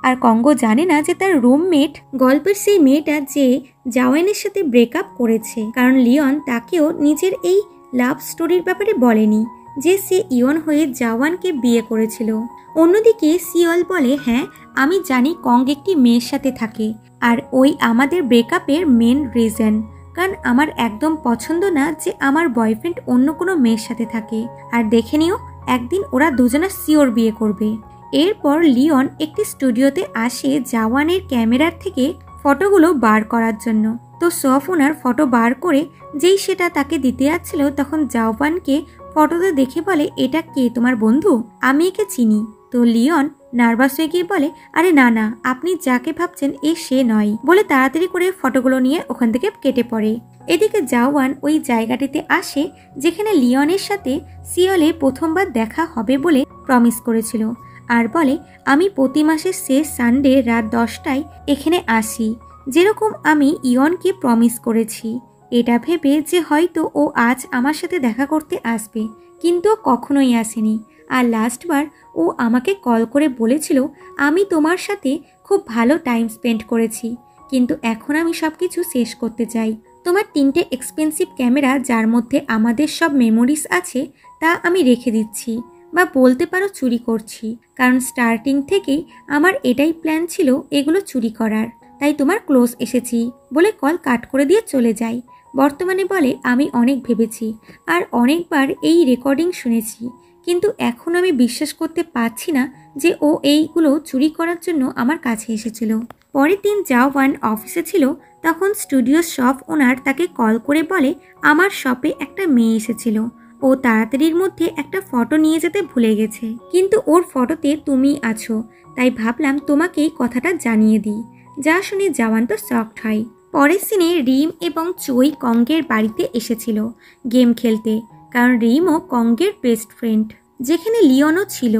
আর কঙ্গ জানে না যে তার রুমমেট গল্পের সেই মেয়েটা যে জাওয়ানের সাথে ব্রেকআপ করেছে, কারণ লিওন তাকেও নিজের এই লাভ স্টোরির ব্যাপারে বলেনি যে সে ইয়ন হয়ে জাওয়ানকে বিয়ে করেছিল। অন্যদিকে সিওল বলে, হ্যাঁ আমি জানি কং একটি মেয়ের সাথে থাকে, আর ওই আমাদের ব্রেকআপের মেন রিজন, কারণ আমার একদম পছন্দ না যে আমার বয়ফ্রেন্ড অন্য কোনো মেয়ের সাথে থাকে। আর দেখে নিও একদিন ওরা দুজনা সিওর বিয়ে করবে। এরপর লিওন একটি স্টুডিওতে আসে জাওয়ানের ক্যামেরার থেকে ফটোগুলো বার করার জন্য। তো সফ ওনার ফটো বার করে যেই সেটা তাকে দিতে যাচ্ছিল, তখন জাওয়ানকে ফটোতে দেখে বলে, এটা কে, তোমার বন্ধু? আমি একে চিনি। তো লিওন নার্ভাস হয়ে গিয়ে বলে, আরে না না, আপনি যাকে ভাবছেন সে নয়, বলে তাড়াতাড়ি করে ফটোগুলো নিয়ে ওখান থেকে কেটে পড়ে। এদিকে জাওয়ান ওই জায়গাটিতে আসে যেখানে লিওনের সাথে সিওলে প্রথমবার দেখা হবে বলে প্রমিস করেছিল, আর বলে, আমি প্রতি মাসের শেষ সানডে রাত 10টায় এখানে আসি, যেরকম আমি ইয়নকে প্রমিস করেছি। এটা ভেবে যে হয়তো ও আজ আমার সাথে দেখা করতে আসবে, কিন্তু কখনোই আসেনি। আর লাস্টবার ও আমাকে কল করে বলেছিল, আমি তোমার সাথে খুব ভালো টাইম স্পেন্ড করেছি, কিন্তু এখন আমি সব কিছু শেষ করতে চাই। তোমার 3টে এক্সপেন্সিভ ক্যামেরা যার মধ্যে আমাদের সব মেমোরিজ আছে তা আমি রেখে দিচ্ছি, বা বলতে পারো চুরি করছি, কারণ স্টার্টিং থেকেই আমার এটাই প্ল্যান ছিল এগুলো চুরি করার, তাই তোমার ক্লোজ এসেছি, বলে কল কাট করে দিয়ে চলে যায়। বর্তমানে বলে, আমি অনেক ভেবেছি আর অনেকবার এই রেকর্ডিং শুনেছি, কিন্তু এখন আমি বিশ্বাস করতে পারছি না যে ও এইগুলো চুরি করার জন্য আমার কাছে এসেছিল। পরের দিন জাওয়ান অফিসে ছিল, তখন স্টুডিওর শপ ওনার তাকে কল করে বলে, আমার শপে একটা মেয়ে এসেছিল, ও তাড়াতাড়ির মধ্যে একটা ফটো নিয়ে যেতে ভুলে গেছে, কিন্তু ওর ফটোতে তুমি আছো, তাই ভাবলাম তোমাকেই কথাটা জানিয়ে দিই। যা শুনে জাওয়ান তো শকড হয়। পরের সিনে রিম এবং চই কঙ্গের বাড়িতে এসেছিল গেম খেলতে, কারণ রিমও কঙ্গের বেস্ট ফ্রেন্ড, যেখানে লিওনও ছিল।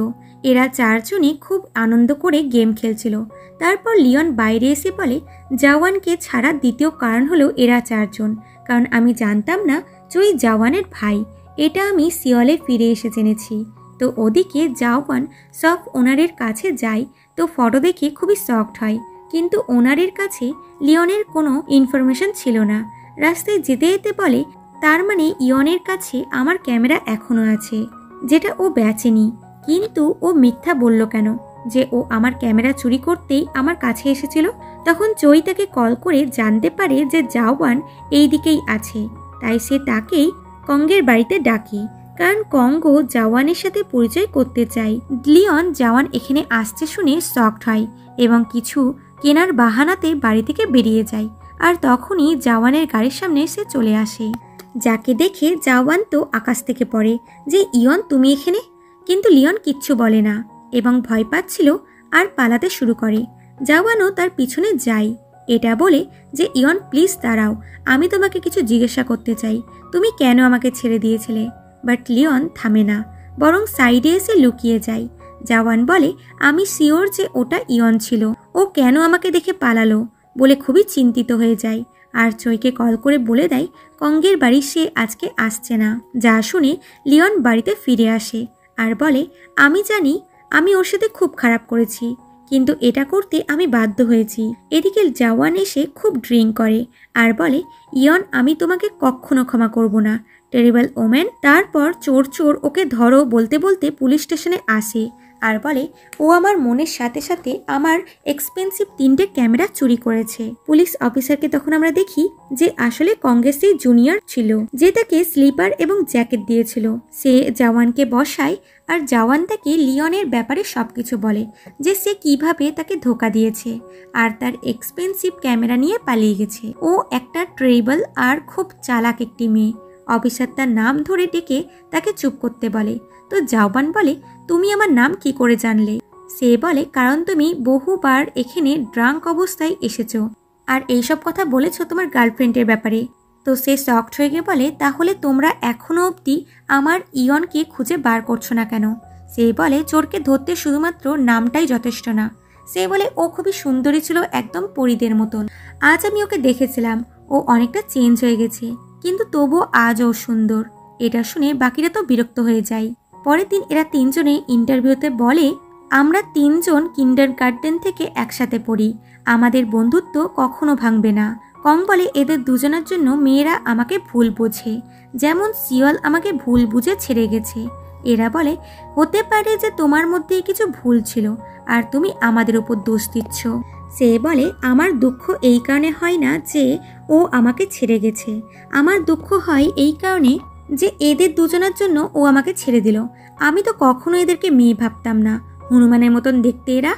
এরা চারজনই খুব আনন্দ করে গেম খেলছিল। তারপর লিওন বাইরে এসে বলে, জাওয়ানকে ছাড়ার দ্বিতীয় কারণ হলো এরা চারজন, কারণ আমি জানতাম না চই জাওয়ানের ভাই, এটা আমি সিওলে ফিরে এসে জেনেছি। তো ওদিকে জাওয়ান সব ওনারের কাছে যায়, তো ফটো দেখে খুবই শকড হয়, কিন্তু ওনারের কাছে লিওনের কোনো ইনফরমেশন ছিল না। রাস্তায় যেতে যেতে বলে, তার মানে ইয়নের কাছে আমার ক্যামেরা এখনও আছে, যেটা ও বেচেনি, কিন্তু ও মিথ্যা বলল কেন যে ও আমার ক্যামেরা চুরি করতেই আমার কাছে এসেছিল? তখন চই তাকে কল করে জানতে পারে যে জাওয়ান এই দিকেই আছে, তাই সে তাকেই কঙ্গের বাড়িতে ডাকে, কারণ কঙ্গ জাওয়ানের সাথে পরিচয় করতে চায়। লিওন জাওয়ান এখানে আসছে শুনে শকড হয় এবং কিছু কেনার বাহানাতে বাড়ি থেকে বেরিয়ে যায়। আর তখনই জাওয়ানের গাড়ির সামনে সে চলে আসে, যাকে দেখে জাওয়ান তো আকাশ থেকে পড়ে যে, ইয়ন তুমি এখানে? কিন্তু লিওন কিচ্ছু বলে না এবং ভয় পাচ্ছিল আর পালাতে শুরু করে। জাওয়ানও তার পিছনে যায়, এটা বলে যে, ইয়ন প্লিজ দাঁড়াও, আমি তোমাকে কিছু জিজ্ঞাসা করতে চাই, তুমি কেন আমাকে ছেড়ে দিয়েছিলে? বাট লিওন থামে না, বরং সাইডে এসে লুকিয়ে যায়। জাওয়ান বলে, আমি শিওর যে ওটা ইয়ন ছিল, ও কেন আমাকে দেখে পালালো, বলে খুবই চিন্তিত হয়ে যায়। আর চইকে কল করে বলে দেয় কঙ্গের বাড়ি সে আজকে আসছে না। যা শুনে লিওন বাড়িতে ফিরে আসে আর বলে, আমি জানি আমি ওর সাথে খুব খারাপ করেছি, কিন্তু এটা করতে আমি বাধ্য হয়েছি। এদিকে জাওয়ান এসে খুব ড্রিঙ্ক করে আর বলে, ইয়ন আমি তোমাকে কখনো ক্ষমা করব না, টেরিবল ওমেন। তারপর চোর চোর ওকে ধরো বলতে বলতে পুলিশ স্টেশনে আসে আর বলে, ও আমার মনের সাথে সাথে আমার এক্সপেন্সিভ 3টে ক্যামেরা চুরি করেছে। পুলিশ অফিসারকে তখন আমরা দেখি যে আসলে কংগ্রেসের জুনিয়র ছিল, যে তাকে স্লিপার এবং জ্যাকেট দিয়েছিল। সে জাওয়ানকে বসায় আর জাওয়ান তাকে লিওনের ব্যাপারে সবকিছু বলে, যে সে কিভাবে তাকে ধোকা দিয়েছে আর তার এক্সপেন্সিভ ক্যামেরা নিয়ে পালিয়ে গেছে। ও একটা ট্রেবল আর খুব চালাক একটি মেয়ে। অফিসার তার নাম ধরে ডেকে তাকে চুপ করতে বলে। তো জাওয়ান বলে, তুমি আমার নাম কি করে জানলে? সে বলে, কারণ তুমি বহুবার এখানে ড্রাঙ্ক অবস্থায় এসেছো আর এইসব কথা বলেছো তোমার গার্লফ্রেন্ডের ব্যাপারে। তো সে শকড হয়ে গিয়ে বলে, তাহলে তোমরা এখনো অবধি আমার ইয়নকে খুঁজে বার করছো না কেন? সে বলে, চোরকে ধরতে শুধুমাত্র নামটাই যথেষ্ট না। সে বলে, ও খুবই সুন্দরী ছিল, একদম পরীদের মতন। আজ আমি ওকে দেখেছিলাম, ও অনেকটা চেঞ্জ হয়ে গেছে, কিন্তু তবুও আজও সুন্দর। এটা শুনে বাকিরা তো বিরক্ত হয়ে যায়। পরের দিন এরা তিনজনে ইন্টারভিউতে বলে, আমরা তিনজন কিন্ডারগার্টেন থেকে একসাথে পড়ি, আমাদের বন্ধুত্ব কখনো ভাঙবে না। কং বলে, এদের দুজনের জন্য মেয়েরা আমাকে ভুল বোঝে, যেমন সিওল আমাকে ভুল বুঝে ছেড়ে গেছে। এরা বলে, হতে পারে যে তোমার মধ্যে কিছু ভুল ছিল আর তুমি আমাদের উপর দোষ দিচ্ছ। সে বলে, আমার দুঃখ এই কারণে হয় না যে ও আমাকে ছেড়ে গেছে, আমার দুঃখ হয় এই কারণে যে এদের দুজনের জন্য ও আমাকে ছেড়ে দিল। আমি তো কখনো এদেরকে মেয়ে ভাবতাম না, হনুমানের মতন দেখতে এরা।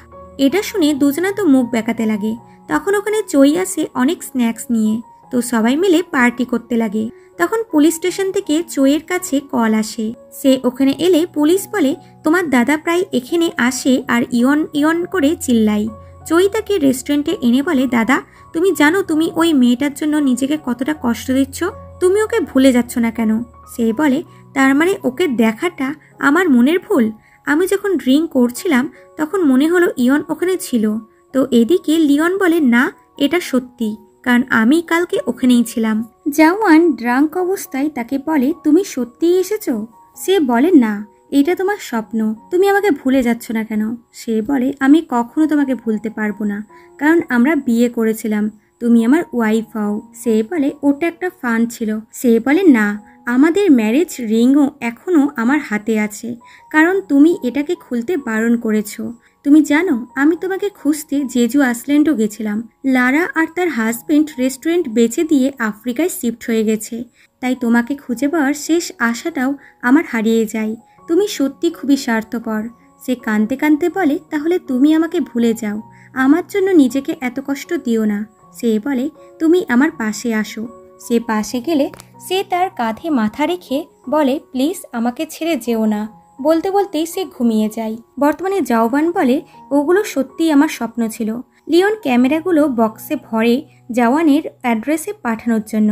এটা শুনে দুজনা তো মুখ বেঁকাতে লাগে। তখন ওখানে চই আসে অনেক স্ন্যাক্স নিয়ে, তো সবাই মিলে পার্টি করতে লাগে। তখন পুলিশ স্টেশন থেকে চইয়ের কাছে কল আসে। সে ওখানে এলে পুলিশ বলে, তোমার দাদা প্রায় এখানে আসে আর ইয়ন ইয়ন করে চিল্লাই। চই তাকে রেস্টুরেন্টে এনে বলে, দাদা তুমি জানো তুমি ওই মেয়েটার জন্য নিজেকে কতটা কষ্ট দিচ্ছ, তুমি ওকে ভুলে যাচ্ছ না কেন? সে বলে, তার মানে ওকে দেখাটা আমার মনের ভুল? আমি যখন ড্রিঙ্ক করছিলাম তখন মনে হলো ইয়ন ওখানে ছিল। তো এদিকে লিওন বলে, না এটা সত্যি, কারণ আমি কালকে ওখানেই ছিলাম। জাওয়ান ড্রাঙ্ক অবস্থায় তাকে বলে, তুমি সত্যিই এসেছো? সে বলে, না এটা তোমার স্বপ্ন, তুমি আমাকে ভুলে যাচ্ছ না কেন? সে বলে, আমি কখনো তোমাকে ভুলতে পারবো না, কারণ আমরা বিয়ে করেছিলাম, তুমি আমার ওয়াইফ হও। সে বলে, ওটা একটা ফান ছিল। সে বলে, না আমাদের ম্যারেজ রিংও এখনও আমার হাতে আছে, কারণ তুমি এটাকে খুলতে বারণ করেছো। তুমি জানো আমি তোমাকে খুঁজতে জেজু আইল্যান্ডও গেছিলাম। লারা আর তার হাজবেন্ড রেস্টুরেন্ট বেচে দিয়ে আফ্রিকায় শিফট হয়ে গেছে, তাই তোমাকে খুঁজে পাওয়ার শেষ আশাটাও আমার হারিয়ে যায়। তুমি সত্যি খুবই স্বার্থপর। সে কাঁদতে কাঁদতে বলে, তাহলে তুমি আমাকে ভুলে যাও, আমার জন্য নিজেকে এত কষ্ট দিও না। সে বলে, তুমি আমার পাশে আসো। সে পাশে গেলে সে তার কাঁধে মাথা রেখে বলে, প্লিজ আমাকে ছেড়ে যেও না। বলতে বলতেই সে ঘুমিয়ে যায়। বর্তমানে জাওয়ান বলে, ওগুলো সত্যিই আমার স্বপ্ন ছিল। লিওন ক্যামেরাগুলো বক্সে ভরে জাওয়ানের অ্যাড্রেসে পাঠানোর জন্য,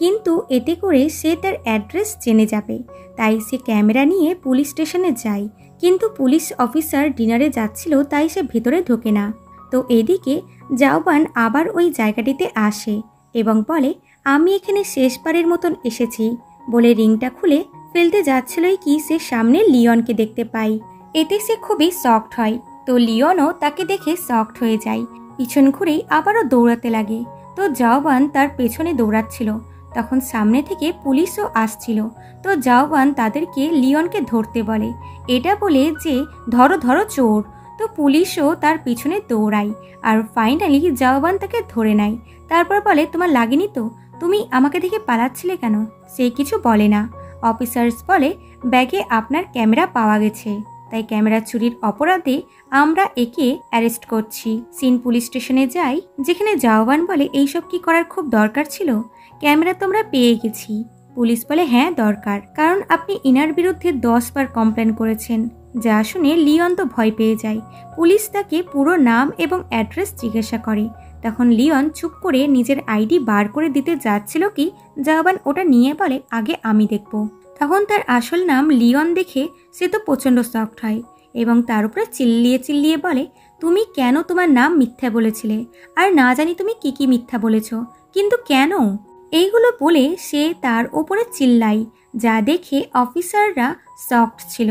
কিন্তু এতে করে সে তার অ্যাড্রেস জেনে যাবে, তাই সে ক্যামেরা নিয়ে পুলিশ স্টেশনে যায়। কিন্তু পুলিশ অফিসার ডিনারে যাচ্ছিল, তাই সে ভেতরে ঢোকে না। তো এদিকে জাওয়ান আবার ওই জায়গাটিতে আসে এবং বলে, আমি এখানে শেষবারের মতন এসেছি বলে রিংটা খুলে ফেলতে যাচ্ছিলই কি সে সামনে লিওনকে দেখতে পায়। এতে সে খুবই শকড হয়। তো লিওনও তাকে দেখে শকড হয়ে যায়। পিছন ঘুরেই আবারও দৌড়াতে লাগে। তো জাওয়ান তার পেছনে দৌড়াচ্ছিল, তখন সামনে থেকে পুলিশও আসছিল। তো জাওয়ান তাদেরকে লিওনকে ধরতে বলে, এটা বলে যে ধরো ধরো চোর। তো পুলিশও তার পিছনে দৌড়ায় আর ফাইনালি জাওয়ান তাকে ধরে নেয়। তারপর বলে, তোমার লাগেনি তো? তুমি আমাকে দেখে পালাচ্ছিলে কেন? সে কিছু বলে না। অফিসার্স বলে, ব্যাগে আপনার ক্যামেরা পাওয়া গেছে, তাই ক্যামেরা চুরির অপরাধে আমরা একে অ্যারেস্ট করছি। সিন পুলিশ স্টেশনে যাই, যেখানে জাওয়ান বলে, এইসব কি করার খুব দরকার ছিল? ক্যামেরা তোমরা পেয়ে গেছি। পুলিশ বলে, হ্যাঁ দরকার, কারণ আপনি ইনার বিরুদ্ধে 10 বার কমপ্লেন করেছেন। যা শুনে লিওন তো ভয় পেয়ে যায়। পুলিশ তাকে পুরো নাম এবং অ্যাড্রেস জিজ্ঞাসা করে। তখন লিওন চুপ করে নিজের আইডি বার করে দিতে যাচ্ছিল কি জাওয়ান ওটা নিয়ে বলে, আগে আমি দেখব। তখন তার আসল নাম লিওন দেখে সে তো প্রচণ্ড শকড হয় এবং তার উপরে চিল্লিয়ে চিল্লিয়ে বলে, তুমি কেন তোমার নাম মিথ্যা বলেছিলে? আর না জানি তুমি কি কি মিথ্যা বলেছ, কিন্তু কেন? এইগুলো বলে সে তার ওপরে চিল্লাই, যা দেখে অফিসাররা শকড ছিল।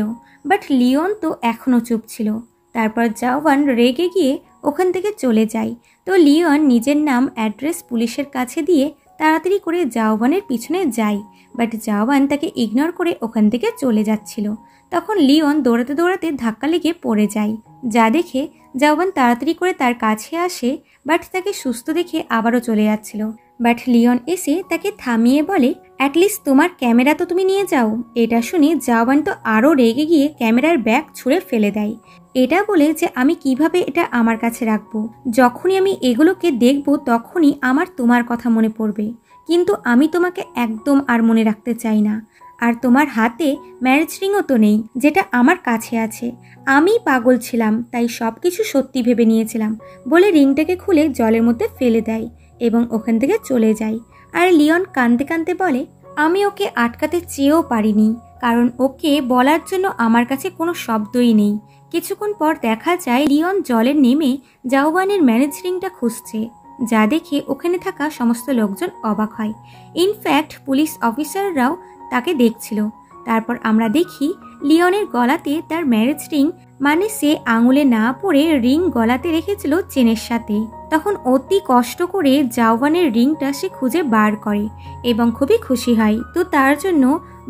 বাট লিওন তো এখনও চুপ ছিল। তারপর জাওয়ান রেগে গিয়ে ওখান থেকে চলে যায়। তো লিওন নিজের নাম অ্যাড্রেস পুলিশের কাছে দিয়ে তাড়াতাড়ি করে জাওয়ানের পিছনে যায়, বাট জাওয়ান তাকে ইগনোর করে ওখান থেকে চলে যাচ্ছিল। তখন লিওন দৌড়াতে দৌড়াতে ধাক্কা লেগে পড়ে যায়, যা দেখে জাওয়ান তাড়াতাড়ি করে তার কাছে আসে, বাট তাকে সুস্থ দেখে আবারও চলে যাচ্ছিল। বাট লিওন এসে তাকে থামিয়ে বলে, অ্যাটলিস্ট তোমার ক্যামেরা তো তুমি নিয়ে যাও। এটা শুনে জাওয়ান তো আরও রেগে গিয়ে ক্যামেরার ব্যাগ ছুঁড়ে ফেলে দেয়, এটা বলে যে আমি কিভাবে এটা আমার কাছে রাখবো? যখনই আমি এগুলোকে দেখব তখনই আমার তোমার কথা মনে পড়বে, কিন্তু আমি তোমাকে একদম আর মনে রাখতে চাই না। আর তোমার হাতে ম্যারেজ রিংও তো নেই, যেটা আমার কাছে আছে। আমি পাগল ছিলাম, তাই সব কিছু সত্যি ভেবে নিয়েছিলাম বলে রিংটাকে খুলে জলের মধ্যে ফেলে দেয় এবং ওখান থেকে চলে যায়। আর লিওন কাঁদতে কাঁদতে বলে, আমি ওকে আটকাতে চেয়েও পারিনি, কারণ ওকে বলার জন্য আমার কাছে কোনো শব্দই নেই। কিছুক্ষণ পর দেখা যায় লিওন জলে নেমে জাওয়ানের ম্যারেজ রিংটা খুঁজছে, যা দেখে ওখানে থাকা সমস্ত লোকজন অবাক হয়। ইনফ্যাক্ট পুলিশ অফিসাররাও তাকে দেখছিল। তারপর আমরা দেখি লিওনের গলাতে তার ম্যারেজ রিং, মানে সে আঙুলে না পরে রিং গলাতে রেখেছিল চেনের সাথে। তখন অতি কষ্ট করে জাওয়ানের রিংটা সে খুঁজে বার করে এবং খুবই খুশি হয়। তো তার জন্য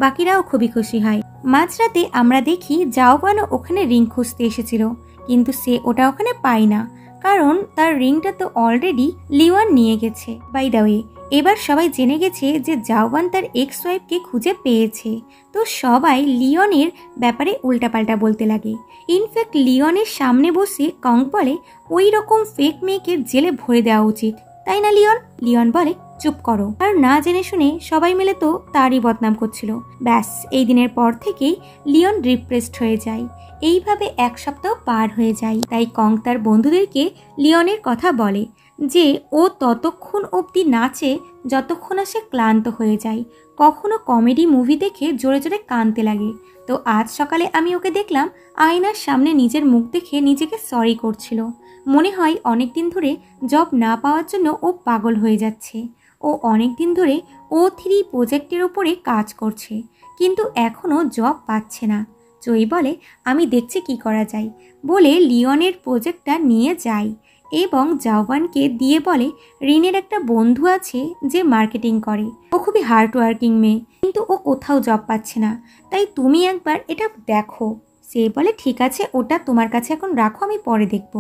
বাকিরাও খুবই খুশি হয়। মাঝরাতে আমরা দেখি জাওয়ানও ওখানে রিং খুঁজতে এসেছিল, কিন্তু সে ওটা ওখানে পায় না, কারণ তার রিংটা তো অলরেডি লিওন নিয়ে গেছে। বাই দ্য ওয়ে, এবার সবাই জেনে গেছে যে জাওয়ান তার এক্স ওয়াইফকে খুঁজে পেয়েছে। তো সবাই লিওনের ব্যাপারে উল্টাপাল্টা বলতে লাগে। ইনফ্যাক্ট লিওনের সামনে বসে কং বলে ওই রকম ফেক মেয়েকে জেলে ভরে দেওয়া উচিত, তাই না লিওন? লিওন বলে চুপ করো। আর না জেনে শুনে সবাই মিলে তো তারই বদনাম করছিল। ব্যাস, এই দিনের পর থেকেই লিওন ডিপ্রেসড হয়ে যায়। এইভাবে এক সপ্তাহ পার হয়ে যায়। তাই কং তার বন্ধুদেরকে লিওনের কথা বলে যে ও ততক্ষণ অবধি নাচে যতক্ষণ না সে ক্লান্ত হয়ে যায়। কখনো কমেডি মুভি দেখে জোরে জোরে কাঁদতে লাগে। তো আজ সকালে আমি ওকে দেখলাম আয়নার সামনে নিজের মুখ দেখে নিজেকে সরি করছিল। মনে হয় অনেক দিন ধরে জব না পাওয়ার জন্য ও পাগল হয়ে যাচ্ছে। ও অনেক দিন ধরে O3 প্রজেক্টের ওপরে কাজ করছে, কিন্তু এখনও জব পাচ্ছে না। জয়ী বলে আমি দেখছি কি করা যায় বলে লিওনের প্রজেক্টটা নিয়ে যায় এবং জাওয়ানকে দিয়ে বলে রিনের একটা বন্ধু আছে যে মার্কেটিং করে। ও খুবই হার্ড ওয়ার্কিং মেয়ে, কিন্তু ও কোথাও জব পাচ্ছে না, তাই তুমি একবার এটা দেখো। সে বলে ঠিক আছে, ওটা তোমার কাছে এখন রাখো, আমি পরে দেখব।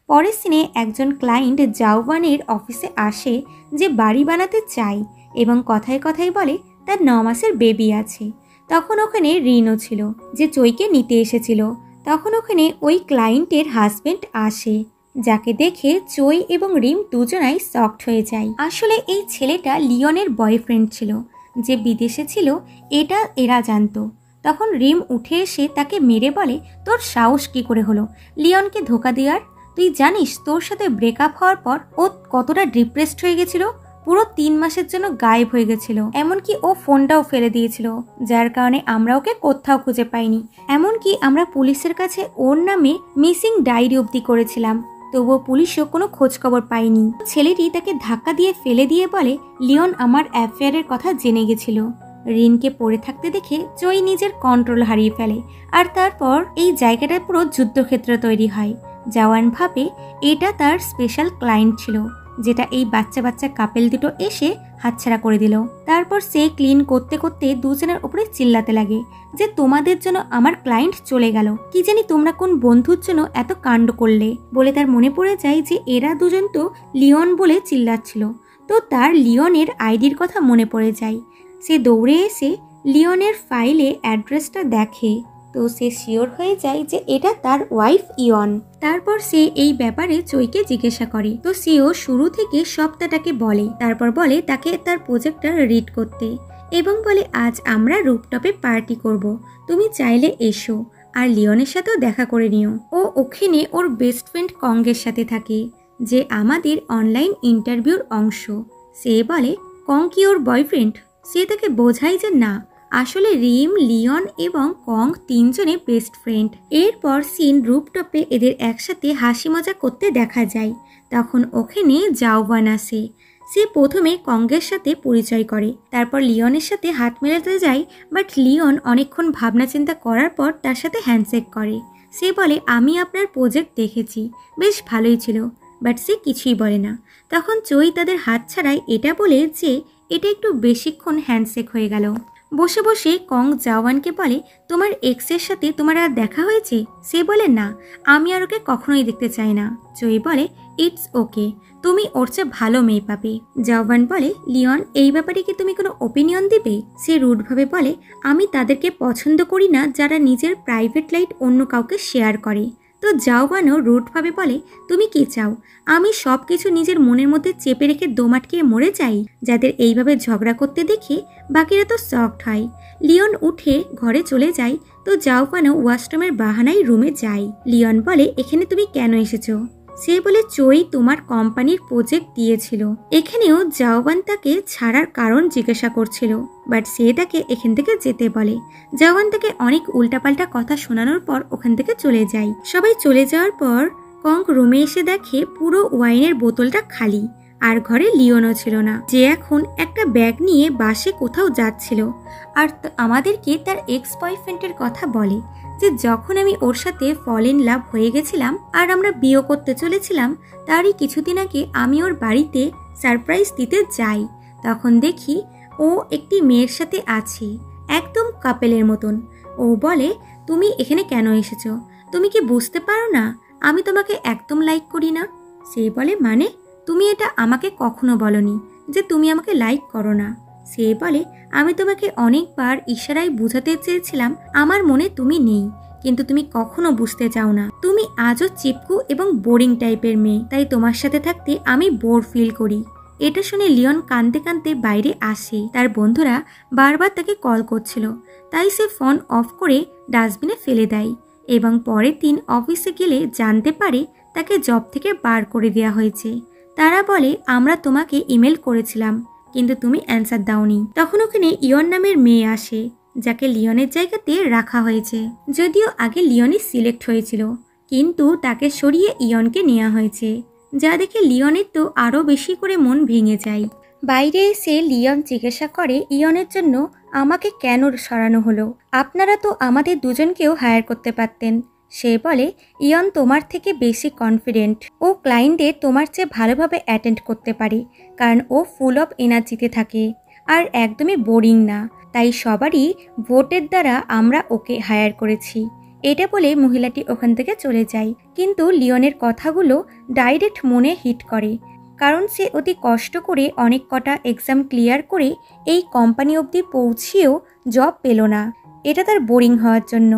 পরের সিনে একজন ক্লায়েন্ট জাওয়ানের অফিসে আসে যে বাড়ি বানাতে চায় এবং কথায় কথায় বলে তার 9 মাসের বেবি আছে। তখন ওখানে রিনও ছিল যে চইকে নিতে এসেছিল। তখন ওখানে ওই ক্লায়েন্টের হাজবেন্ড আসে, যাকে দেখে চই এবং রিম দুজনাই শকড হয়ে যায়। আসলে এই ছেলেটা লিওনের বয়ফ্রেন্ড ছিল যে বিদেশে ছিল, এটা এরা জানতো। তখন রিম উঠে এসে তাকে মেরে বলে তোর সাহস কি করে হলো লিওনকে ধোকা দেওয়ার? তুই জানিস তোর সাথে ব্রেকআপ হওয়ার পর ও কতটা ডিপ্রেসড হয়ে গেছিল? পুরো 3 মাসের জন্য গায়েব হয়ে গেছিল। এমনকি ও ফোনটাও ফেলে দিয়েছিল, যার কারণে আমরা ওকে কোথাও খুঁজে পাইনি। এমনকি আমরা পুলিশের কাছে ওর নামে মিসিং ডায়েরি অবধি করেছিলাম, তবুও পুলিশও কোনো খোঁজ খবর পায়নি। ছেলেটি তাকে ধাক্কা দিয়ে ফেলে দিয়ে বলে লিওন আমার অ্যাফেয়ারের কথা জেনে গেছিল। রিনকে পড়ে থাকতে দেখে চই নিজের কন্ট্রোল হারিয়ে ফেলে, আর তারপর এই জায়গাটা পুরো যুদ্ধক্ষেত্র তৈরি হয়। জাওয়ান ভাবে এটা তার স্পেশাল ক্লায়েন্ট ছিল, যেটা এই বাচ্চা বাচ্চা কাপেল দুটো এসে হাতছাড়া করে দিল। তারপর সে ক্লিন করতে করতে দুজনের উপরে চিল্লাতে লাগে যে তোমাদের জন্য আমার ক্লায়েন্ট চলে গেল, কি জানি তোমরা কোন বন্ধুর জন্য এত কাণ্ড করলে বলে তার মনে পড়ে যায় যে এরা দুজন তো লিওন বলে চিল্লাচ্ছিল। তো তার লিওনের আইডির কথা মনে পড়ে যায়। সে দৌড়ে এসে লিওনের ফাইলে অ্যাড্রেসটা দেখে। তো সে শিওর হয়ে যায় যে এটা তার ওয়াইফ ইয়ন। তারপর সে এই ব্যাপারে চইকে জিজ্ঞাসা করে। তো সেও শুরু থেকে সবটাকে বলে। তারপর বলে তাকে তার প্রজেক্টটা রিড করতে এবং বলে আজ আমরা রুফটপে পার্টি করব, তুমি চাইলে এসো আর লিওনের সাথেও দেখা করে নিও। ও ওখানে ওর বেস্ট ফ্রেন্ড কংগের সাথে থাকে, যে আমাদের অনলাইন ইন্টারভিউর অংশ। সে বলে কং কি ওর বয়ফ্রেন্ড? সে তাকে বোঝায় যে না, আসলে রিম, লিওন এবং কং তিনজনে বেস্ট ফ্রেন্ড। এরপর সিন রুফটপে এদের একসাথে হাসি মজা করতে দেখা যায়। তখন ওখানে জাওয়ান আসে। সে প্রথমে কংগের সাথে পরিচয় করে, তারপর লিওনের সাথে হাত মেলাতে যায়। বাট লিওন অনেকক্ষণ ভাবনা চিন্তা করার পর তার সাথে হ্যান্ডশেক করে। সে বলে আমি আপনার প্রজেক্ট দেখেছি, বেশ ভালোই ছিল। বাট সে কিছুই বলে না। তখন চই তাদের হাত ছাড়াই এটা বলে যে এটা একটু বেশিক্ষণ হ্যান্ডশেক হয়ে গেল। বসে বসে কং জাওয়ানকে বলে তোমার এক্সের সাথে তোমার আর দেখা হয়েছে? সে বলে না, আমি আর ওকে কখনোই দেখতে চাই না। চই বলে ইটস ওকে, তুমি ওর চেয়ে ভালো মেয়ে পাবে। জাওয়ান বলে লিওন এই ব্যাপারে কি তুমি কোনো ওপিনিয়ন দিবে? সে রুডভাবে বলে আমি তাদেরকে পছন্দ করি না যারা নিজের প্রাইভেট লাইফ অন্য কাউকে শেয়ার করে। তো জাওয়ানও রুডভাবে বলে তুমি কি চাও, আমি সব কিছু নিজের মনের মধ্যে চেপে রেখে দম আটকিয়ে মরে যাই? যাদের এইভাবে ঝগড়া করতে দেখে বাকিরা তো শকড হয়। লিওন উঠে ঘরে চলে যায়। তো জাওয়ানও ওয়াশরুমের বাহানায় রুমে যায়। লিওন বলে এখানে তুমি কেন এসেছো? সে বলে চই তোমার কোম্পানির প্রজেক্ট দিয়েছিল। এখানেও জাওয়ান তাকে ছাড়ার কারণ জিজ্ঞাসা করছিল, বাট সে তাকে এখান থেকে যেতে বলে। জাওয়ান তাকে অনেক উল্টাপাল্টা কথা শোনানোর পর ওখান থেকে চলে যায়। সবাই চলে যাওয়ার পর কং রুমে এসে দেখে পুরো ওয়াইনের বোতলটা খালি আর ঘরে লিওনও ছিল না, যে এখন একটা ব্যাগ নিয়ে বাসে কোথাও যাচ্ছিল। আর আমাদেরকে তার এক্স বয়ফ্রেন্ডের কথা বলে যে যখন আমি ওর সাথে ফল ইন লাভ হয়ে গেছিলাম আর আমরা বিয়ে করতে চলেছিলাম, তারই কিছুদিন আগে আমি ওর বাড়িতে সারপ্রাইজ দিতে যাই। তখন দেখি ও একটি মেয়ের সাথে আছে, একদম কাপেলের মতন। ও বলে, তুমি এখানে কেন এসেছো? তুমি কি বুঝতে পারো না আমি তোমাকে একদম লাইক করি না? সে বলে, মানে? তুমি এটা আমাকে কখনো বলনি যে তুমি আমাকে লাইক করো না। সে বলে, আমি তোমাকে অনেকবার ইশারায় বোঝাতে চেয়েছিলাম আমার মনে তুমি নেই, কিন্তু তুমি কখনো বুঝতে চাও না। তুমি আজও চিপকু এবং বোরিং টাইপের মেয়ে, তাই তোমার সাথে থাকতে আমি বোর ফিল করি। এটা শুনে লিওন কাঁদতে কাঁদতে বাইরে আসে। তার বন্ধুরা বারবার তাকে কল করছিল, তাই সে ফোন অফ করে ডাস্টবিনে ফেলে দেয় এবং পরের দিন অফিসে গেলে জানতে পারে তাকে জব থেকে বার করে দেওয়া হয়েছে। তারা বলে, আমরা তোমাকে ইমেল করেছিলাম কিন্তু তুমি অ্যান্সার দাওনি। তখন ওখানে ইয়ন নামের মেয়ে আসে, যাকে লিওনের জায়গাতে রাখা হয়েছে। যদিও আগে লিওনই সিলেক্ট হয়েছিল, কিন্তু তাকে সরিয়ে ইয়নকে নেওয়া হয়েছে, যা দেখে লিওনের তো আরও বেশি করে মন ভেঙে যায়। বাইরে এসে লিওন জিজ্ঞাসা করে ইয়নের জন্য আমাকে কেন সরানো হলো, আপনারা তো আমাদের দুজনকেও হায়ার করতে পারতেন। সে বলে, ইয়ন তোমার থেকে বেশি কনফিডেন্ট, ও ক্লায়েন্টে তোমার চেয়ে ভালোভাবে অ্যাটেন্ড করতে পারে, কারণ ও ফুল অফ এনার্জিতে থাকে আর একদমই বোরিং না, তাই সবারই ভোটের দ্বারা আমরা ওকে হায়ার করেছি। এটা বলে মহিলাটি ওখান থেকে চলে যায়। কিন্তু লিওনের কথাগুলো ডাইরেক্ট মনে হিট করে, কারণ সে অতি কষ্ট করে অনেক কটা এক্সাম ক্লিয়ার করে এই কোম্পানি অবধি পৌঁছিয়েও জব পেল না। এটা তার বোরিং হওয়ার জন্য।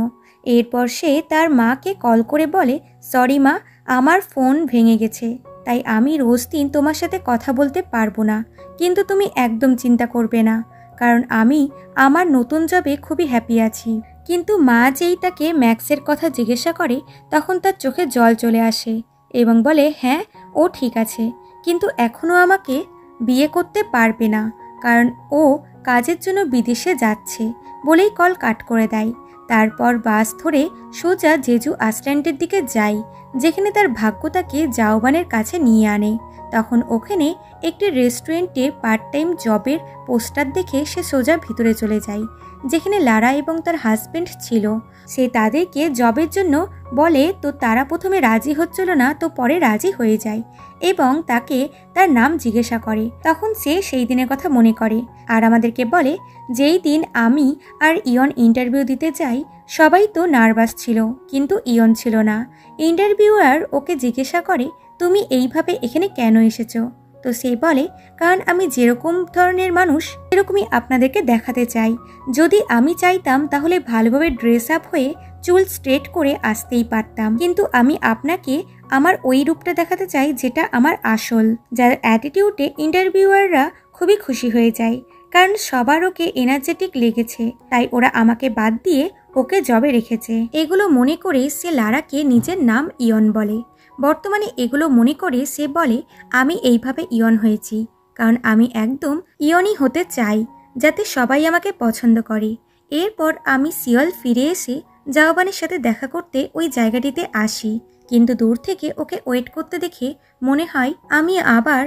এরপর সে তার মাকে কল করে বলে, সরি মা, আমার ফোন ভেঙে গেছে, তাই আমি রোজ দিন তোমার সাথে কথা বলতে পারবো না, কিন্তু তুমি একদম চিন্তা করবে না, কারণ আমি আমার নতুন জবে খুবই হ্যাপি আছি। কিন্তু মা যেই তাকে ম্যাক্সের কথা জিজ্ঞাসা করে তখন তার চোখে জল চলে আসে এবং বলে, হ্যাঁ ও ঠিক আছে, কিন্তু এখনও আমাকে বিয়ে করতে পারবে না, কারণ ও কাজের জন্য বিদেশে যাচ্ছে বলেই কল কাট করে দেয়। তারপর বাস ধরে সোজা জেজু আইল্যান্ডের দিকে যায়, যেখানে তার ভাগ্য তাকে জাওবানের কাছে নিয়ে আনে। তখন ওখানে একটি রেস্টুরেন্টে পার্ট টাইম জবের পোস্টার দেখে সে সোজা ভিতরে চলে যায়, যেখানে লারা এবং তার হাজবেন্ড ছিল। সে তাদেরকে জবের জন্য বলে, তো তারা প্রথমে রাজি হচ্ছিল না, তো পরে রাজি হয়ে যায় এবং তাকে তার নাম জিজ্ঞাসা করে। তখন সে সেই দিনের কথা মনে করে আর আমাদেরকে বলে, যেই দিন আমি আর ইয়ন ইন্টারভিউ দিতে যাই সবাই তো নার্ভাস ছিল, কিন্তু ইয়ন ছিল না। ইন্টারভিউয়ার ওকে জিজ্ঞাসা করে, তুমি এইভাবে এখানে কেন এসেছো? তো সে বলে, কারণ আমি যেরকম ধরনের মানুষ সেরকমই আপনাদেরকে দেখাতে চাই। যদি আমি চাইতাম তাহলে ভালোভাবে ড্রেস আপ হয়ে চুল স্ট্রেট করে আসতেই পারতাম, কিন্তু আমি আপনাকে আমার ওই রূপটা দেখাতে চাই যেটা আমার আসল। যার অ্যাটিটিউডে ইন্টারভিউয়াররা খুবই খুশি হয়ে যায়, কারণ সবার ওকে এনার্জেটিক লেগেছে, তাই ওরা আমাকে বাদ দিয়ে ওকে জবে রেখেছে। এগুলো মনে করে সে লারাকে নিজের নাম ইয়ন বলে। বর্তমানে এগুলো মনে করে সে বলে, আমি এইভাবে ইয়ন হয়েছি কারণ আমি একদম ইয়নই হতে চাই, যাতে সবাই আমাকে পছন্দ করে। এরপর আমি সিওল ফিরে এসে জাওবানের সাথে দেখা করতে ওই জায়গাটিতে আসি, কিন্তু দূর থেকে ওকে ওয়েট করতে দেখে মনে হয় আমি আবার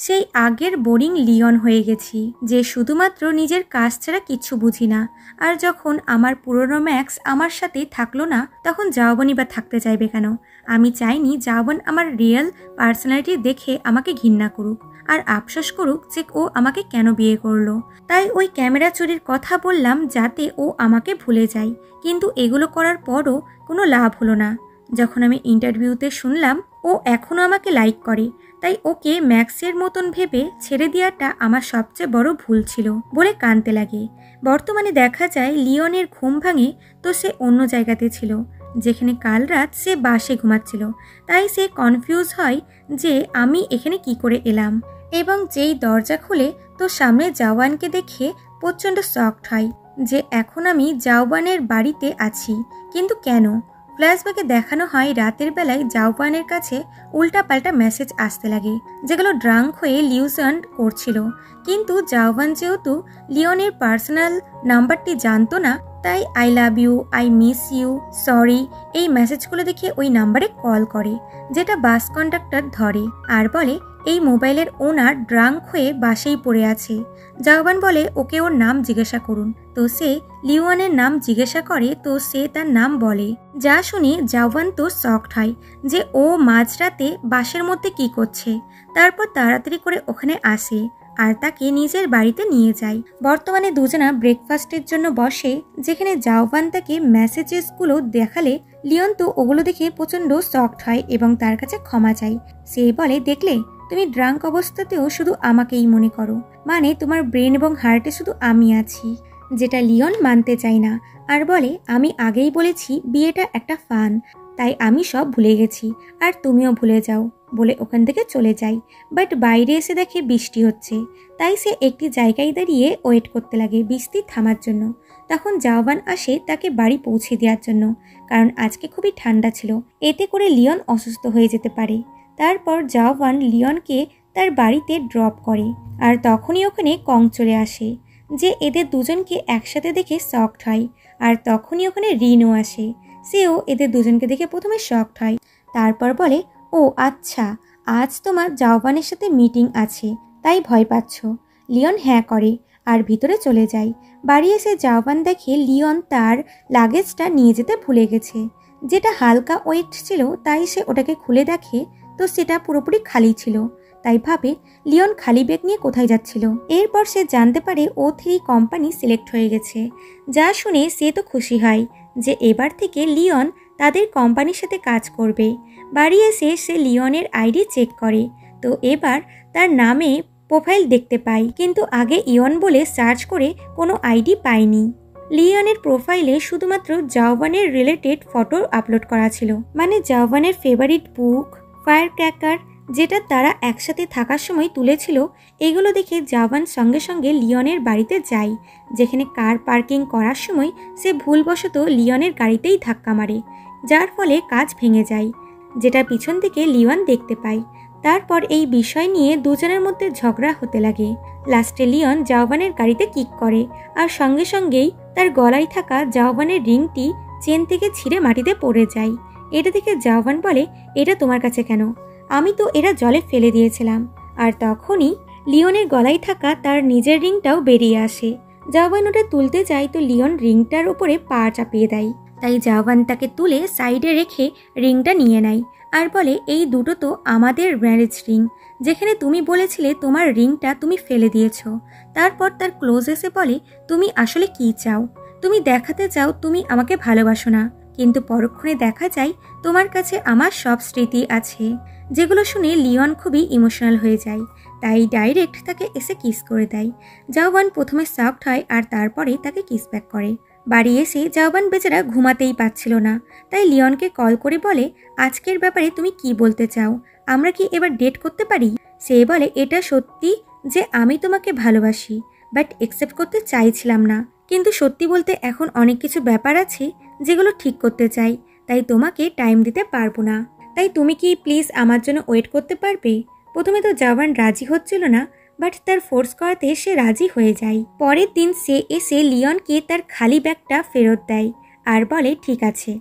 সেই আগের বোরিং লিওন হয়ে গেছি, যে শুধুমাত্র নিজের কাজ ছাড়া কিচ্ছু বুঝি না। আর যখন আমার পুরনো ম্যাক্স আমার সাথে থাকলো না, তখন জাওবানই বা থাকতে চাইবে কেন? আমি চাইনি জাওবান আমার রিয়েল পার্সোনালিটি দেখে আমাকে ঘৃণা করুক আর আফসোস করুক যে ও আমাকে কেন বিয়ে করলো। তাই ওই ক্যামেরা চুরির কথা বললাম যাতে ও আমাকে ভুলে যায়, কিন্তু এগুলো করার পরও কোনো লাভ হলো না। যখন আমি ইন্টারভিউতে শুনলাম ও এখনও আমাকে লাইক করে, তাই ওকে ম্যাক্সের মতন ভেবে ছেড়ে দেওয়াটা আমার সবচেয়ে বড় ভুল ছিল বলে কাঁদতে লাগে। বর্তমানে দেখা যায় লিওনের ঘুম ভাঙে, তো সে অন্য জায়গাতে ছিল, যেখানে কাল রাত সে বাসে ঘুমাচ্ছিল। তাই সে কনফিউজ হয় যে আমি এখানে কি করে এলাম, এবং যেই দরজা খুলে তো সামনে জাওয়ানকে দেখে প্রচণ্ড শকড হয় যে এখন আমি জাওবানের বাড়িতে আছি। কিন্তু কেন? ফ্ল্যাশব্যাকে দেখানো হয় রাতের বেলায় জাওবানের কাছে উল্টাপাল্টা মেসেজ আসতে লাগে, যেগুলো ড্রাঙ্ক হয়ে লিউজন করছিল। কিন্তু জাওবান যেহেতু লিওনের পার্সোনাল নাম্বারটি জানতো না, তাই I love you, I miss you, sorry এই মেসেজগুলো দেখে ওই নাম্বারে কল করে, যেটা বাস কন্ডাক্টর ধরে আর বলে এই মোবাইলের ওনার ড্রাঙ্ক হয়ে বাসেই পড়ে আছে। জাওয়ান বলে ওকে ওর নাম জিজ্ঞাসা করুন। তো সে লিওয়ানের নাম জিজ্ঞাসা করে, তো সে তার নাম বলে। যা শুনে জাওয়ান তো শকড হয় যে ও মাঝরাতে বাসের মধ্যে কি করছে। তারপর তাড়াতাড়ি করে ওখানে আসে আর তাকে নিজের বাড়িতে নিয়ে যায়। বর্তমানে দুজনা ব্রেকফাস্টের জন্য বসে, যেখানে জাওয়ান তাকে মেসেজেসগুলো দেখালে লিওন তো ওগুলো দেখে প্রচণ্ড শকড হয় এবং তার কাছে ক্ষমা চায়। সে বলে, দেখলে তুমি ড্রাঙ্ক অবস্থাতেও শুধু আমাকেই মনে করো, মানে তোমার ব্রেন এবং হার্টে শুধু আমি আছি, যেটা লিওন মানতে চায় না আর বলে আমি আগেই বলেছি বিয়েটা একটা ফান, তাই আমি সব ভুলে গেছি আর তুমিও ভুলে যাও বলে ওখান থেকে চলে যায়। বাট বাইরে এসে দেখে বৃষ্টি হচ্ছে, তাই সে একটি জায়গায় দাঁড়িয়ে ওয়েট করতে লাগে বৃষ্টি থামার জন্য। তখন জাওয়ান আসে তাকে বাড়ি পৌঁছে দেওয়ার জন্য, কারণ আজকে খুবই ঠান্ডা ছিল, এতে করে লিওন অসুস্থ হয়ে যেতে পারে। তারপর জাওয়ান লিওনকে তার বাড়িতে ড্রপ করে আর তখনই ওখানে কং চলে আসে, যে এদের দুজনকে একসাথে দেখে শকড হয়। আর তখনই ওখানে রিনও আসে, সেও এদের দুজনকে দেখে প্রথমে শকড হয়। তারপর বলে, ও আচ্ছা, আজ তোমার জাওয়ানের সাথে মিটিং আছে তাই ভয় পাচ্ছ। লিওন হ্যাঁ করে আর ভিতরে চলে যায়। বাড়ি এসে জাওয়ান দেখে লিওন তার লাগেজটা নিয়ে যেতে ভুলে গেছে, যেটা হালকা ওয়েট ছিল, তাই সে ওটাকে খুলে দেখে তো সেটা পুরোপুরি খালি ছিল। তাই ভাবে লিওন খালি ব্যাগ নিয়ে কোথায় যাচ্ছিল। এরপর সে জানতে পারে O3 কোম্পানি সিলেক্ট হয়ে গেছে, যা শুনে সে তো খুশি হয় যে এবার থেকে লিওন তাদের কোম্পানির সাথে কাজ করবে। বাড়ি এসে সে লিওনের আইডি চেক করে, তো এবার তার নামে প্রোফাইল দেখতে পায়, কিন্তু আগে ইয়ন বলে সার্চ করে কোনো আইডি পায়নি। লিওনের প্রোফাইলে শুধুমাত্র জাওয়ানের রিলেটেড ফটো আপলোড করা ছিল, মানে জাওয়ানের ফেভারিট বুক, ফায়ার ক্র্যাকার, যেটা তারা একসাথে থাকার সময় তুলেছিল। এগুলো দেখে জাওয়ান সঙ্গে সঙ্গে লিওনের বাড়িতে যায়, যেখানে কার পার্কিং করার সময় সে ভুলবশত লিওনের গাড়িতেই ধাক্কা মারে, যার ফলে কাঁচ ভেঙে যায়, যেটা পিছন থেকে লিওন দেখতে পায়। তারপর এই বিষয় নিয়ে দুজনের মধ্যে ঝগড়া হতে লাগে। লাস্টে লিওন জাওয়ানের গাড়িতে কিক করে আর সঙ্গে সঙ্গেই তার গলায় থাকা জাওয়ানের রিংটি চেন থেকে ছিঁড়ে মাটিতে পড়ে যায়। এটা দেখে জাওয়ান বলে, এটা তোমার কাছে কেন? আমি তো এরা জলে ফেলে দিয়েছিলাম। আর তখনই লিওনের গলায় থাকা তার নিজের রিংটাও বেরিয়ে আসে। জাওয়ান ওটা তুলতে যায় তো লিওন রিংটার উপরে পা চাপিয়ে দেয়, তাই জাওয়ান তাকে তুলে সাইডে রেখে রিংটা নিয়ে নেয় আর বলে, এই দুটো তো আমাদের ম্যারেজ রিং, যেখানে তুমি বলেছিলে তোমার রিংটা তুমি ফেলে দিয়েছ। তারপর তার ক্লোজ এসে বলে, তুমি আসলে কি চাও? তুমি দেখাতে চাও তুমি আমাকে ভালোবাসো না, কিন্তু পরক্ষণে দেখা যায় তোমার কাছে আমার সব স্মৃতি আছে। যেগুলো শুনে লিওন খুবই ইমোশনাল হয়ে যায়, তাই ডাইরেক্ট তাকে এসে কিস করে দেয়। জাওয়ান প্রথমে শকড হয় আর তারপরে তাকে কিস ব্যাক করে। বাড়ি এসে জাওয়ান বেচারা ঘুমাতেই পাচ্ছিল না, তাই লিওনকে কল করে বলে, আজকের ব্যাপারে তুমি কি বলতে চাও? আমরা কি এবার ডেট করতে পারি? সে বলে, এটা সত্যি যে আমি তোমাকে ভালোবাসি, বাট একসেপ্ট করতে চাইছিলাম না, কিন্তু সত্যি বলতে এখন অনেক কিছু ব্যাপার আছে যেগুলো ঠিক করতে চাই, তাই তোমাকে টাইম দিতে পারবো না। তাই তুমি কি প্লিজ আমার জন্য ওয়েট করতে পারবে? প্রথমে তো জাওয়ান রাজি হচ্ছিল না, বাট তার ফোর্স করাতে সে রাজি হয়ে যায়। পরের দিন সে এসে লিওনকে তার খালি ব্যাগটা ফেরত দেয় আর বলে, ঠিক আছে,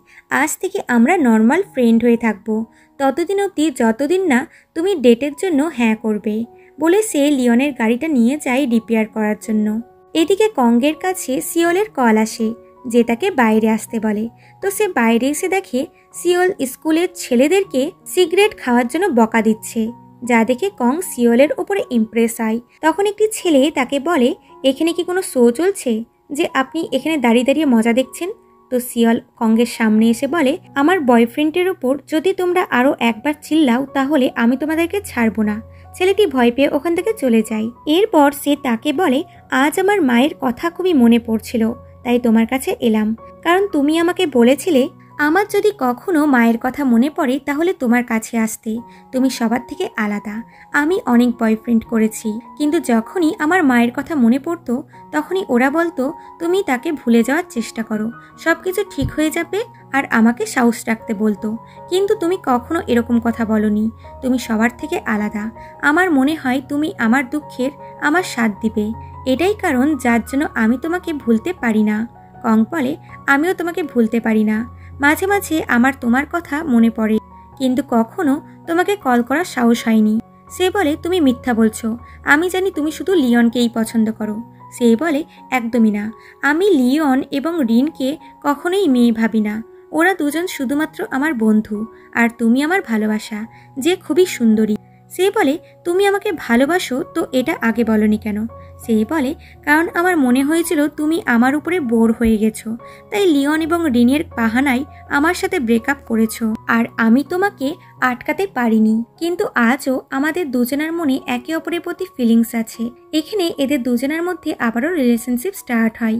আজ থেকে আমরা নর্মাল ফ্রেন্ড হয়ে থাকবো, ততদিন অবধি যতদিন না তুমি ডেটের জন্য হ্যাঁ করবে। বলে সে লিওনের গাড়িটা নিয়ে যায় রিপেয়ার করার জন্য। এদিকে কংগের কাছে সিওলের কল আসে, যে তাকে বাইরে আসতে বলে। তো সে বাইরে এসে দেখে সিওল স্কুলের ছেলেদেরকে সিগারেট খাওয়ার জন্য বকা দিচ্ছে, যা দেখে কং সিওলের উপরে ইমপ্রেস হয়। তখন একটি ছেলে তাকে বলে, এখানে কি কোনো শো চলছে যে আপনি এখানে দাঁড়িয়ে দাঁড়িয়ে মজা দেখছেন? তো সিওল কংগের সামনে এসে বলে, আমার বয়ফ্রেন্ডের ওপর যদি তোমরা আরও একবার চিল্লাও তাহলে আমি তোমাদেরকে ছাড়বো না। ছেলেটি ভয় পেয়ে ওখান থেকে চলে যায়। এরপর সে তাকে বলে, আজ আমার মায়ের কথা খুবই মনে পড়ছিল, তাই তোমার কাছে এলাম, কারণ তুমি আমাকে বলেছিলে আমার যদি কখনো মায়ের কথা মনে পড়ে তাহলে তোমার কাছে আসতে, তুমি সবার থেকে আলাদা। আমি অনেক বয়ফ্রেন্ড করেছি, কিন্তু যখনই আমার মায়ের কথা মনে পড়তো তখনই ওরা বলতো তুমি তাকে ভুলে যাওয়ার চেষ্টা করো, সব কিছু ঠিক হয়ে যাবে, আর আমাকে সাহস রাখতে বলতো। কিন্তু তুমি কখনো এরকম কথা বলনি, তুমি সবার থেকে আলাদা। আমার মনে হয় তুমি আমার দুঃখের আমার সাথ দিবে, এটাই কারণ যার জন্য আমি তোমাকে ভুলতে পারি না। কং বলে, আমিও তোমাকে ভুলতে পারি না। মাঝে মাঝে আমার তোমার কথা মনে পড়ে, কিন্তু কখনো তোমাকে কল করার সাহস হয়নি। সে বলে, তুমি মিথ্যা বলছো, আমি জানি তুমি শুধু লিওনকেই পছন্দ করো। সে বলে, একদমই না, আমি লিওন এবং রিনকে কখনোই মেয়ে ভাবি না। ওরা দুজন শুধুমাত্র আমার বন্ধু, আর তুমি আমার ভালোবাসা, যে খুবই সুন্দরী। সে বলে, তুমি আমাকে ভালোবাসো তো এটা আগে বলনি কেন? সে বলে, কারণ আমার মনে হয়েছিল তুমি আমার উপরে বোর হয়ে গেছো, তাই লিওন এবং রিনের বাহানায় আমার সাথে ব্রেকআপ করেছো, আর আমি তোমাকে আটকাতে পারিনি। কিন্তু আজও আমাদের দুজনের মনে একে অপরের প্রতি ফিলিংস আছে। এখানে এদের দুজনের মধ্যে আবারও রিলেশনশিপ স্টার্ট হয়।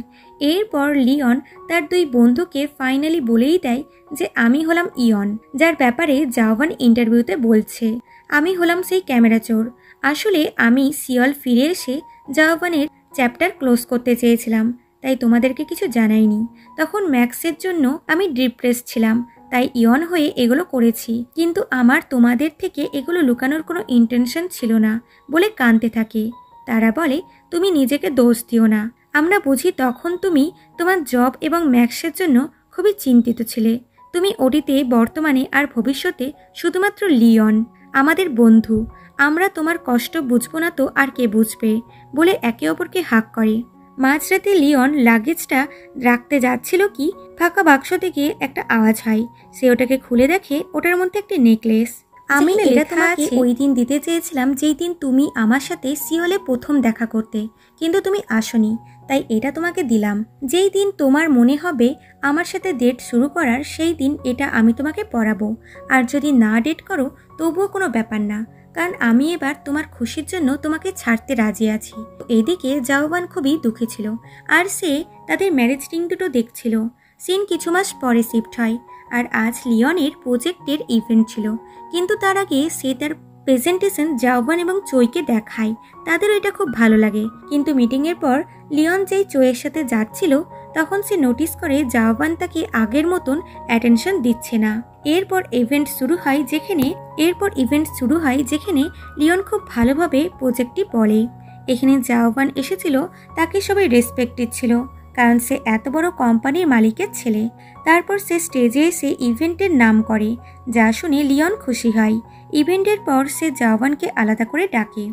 এরপর লিওন তার দুই বন্ধুকে ফাইনালি বলেই দেয় যে আমি হলাম ইয়ন, যার ব্যাপারে জাওয়ান ইন্টারভিউতে বলছে। আমি হলাম সেই ক্যামেরা চোর। আসলে আমি সিওল ফিরে এসে জাওয়ানের চ্যাপ্টার ক্লোজ করতে চেয়েছিলাম, তাই তোমাদেরকে কিছু জানাইনি। তখন ম্যাক্সের জন্য আমি ডিপ্রেস ছিলাম, তাই ইয়ন হয়ে এগুলো করেছি, কিন্তু আমার তোমাদের থেকে এগুলো লুকানোর কোনো ইন্টেনশন ছিল না বলে কাঁদতে থাকে। তারা বলে, তুমি নিজেকে দোষ দিও না, আমরা বুঝি তখন তুমি তোমার জব এবং ম্যাক্সের জন্য খুবই চিন্তিত ছিলে। তুমি অতীতে, বর্তমানে আর ভবিষ্যতে শুধুমাত্র লিওন, আমাদের বন্ধু। আমরা তোমার কষ্ট বুঝবো না তো আর কে বুঝবে বলে একে অপরকে হাক করে। মাঝরাতে লিওন লাগেজটা রাখতে যাচ্ছিল কি ফাঁকা বাক্স থেকে একটা আওয়াজ হয়। সে ওটাকে খুলে দেখে ওটার মধ্যে একটি নেকলেস। আমি এটা তোমাকে ওই দিন দিতে চেয়েছিলাম যেই দিন তুমি আমার সাথে সিওলে প্রথম দেখা করতে, কিন্তু তুমি আসনি, তাই এটা তোমাকে দিলাম। যেই দিন তোমার মনে হবে আমার সাথে ডেট শুরু করার, সেই দিন এটা আমি তোমাকে পরাবো। আর যদি না ডেট করো তবুও কোনো ব্যাপার না, কারণ আমি এবার তোমার খুশির জন্য তোমাকে ছাড়তে রাজি আছি। এদিকে জাওয়ান খুবই দুঃখী ছিল, আর সে তাদের ম্যারেজ রিং দুটো দেখছিল। সিন কিছু মাস পরে শিফট হয়, আর আজ লিওনের প্রজেক্টের ইভেন্ট ছিল, কিন্তু তার আগে সে তার প্রেজেন্টেশন জাওয়ান এবং চোইকে দেখায়। তাদেরও এটা খুব ভালো লাগে। কিন্তু মিটিংয়ের পর লিওন যেই চোয়ের সাথে যাচ্ছিল, তখন সে নোটিস করে জাওয়ান তাকে আগের মতন অ্যাটেনশন দিচ্ছে না। এরপর ইভেন্ট শুরু হয় যেখানে লিওন খুব ভালোভাবে প্রজেক্টটি বলে। এখানে জাওয়ান এসেছিল, তাকে সবাই রেসপেক্ট দিচ্ছিল, কারণ সে এত বড় কোম্পানির মালিকের ছেলে। তারপর সে স্টেজে এসে ইভেন্টের নাম করে, যা শুনে লিওন খুশি হয়। ইভেন্টের পর সে জাওয়ানকে আলাদা করে ডাকে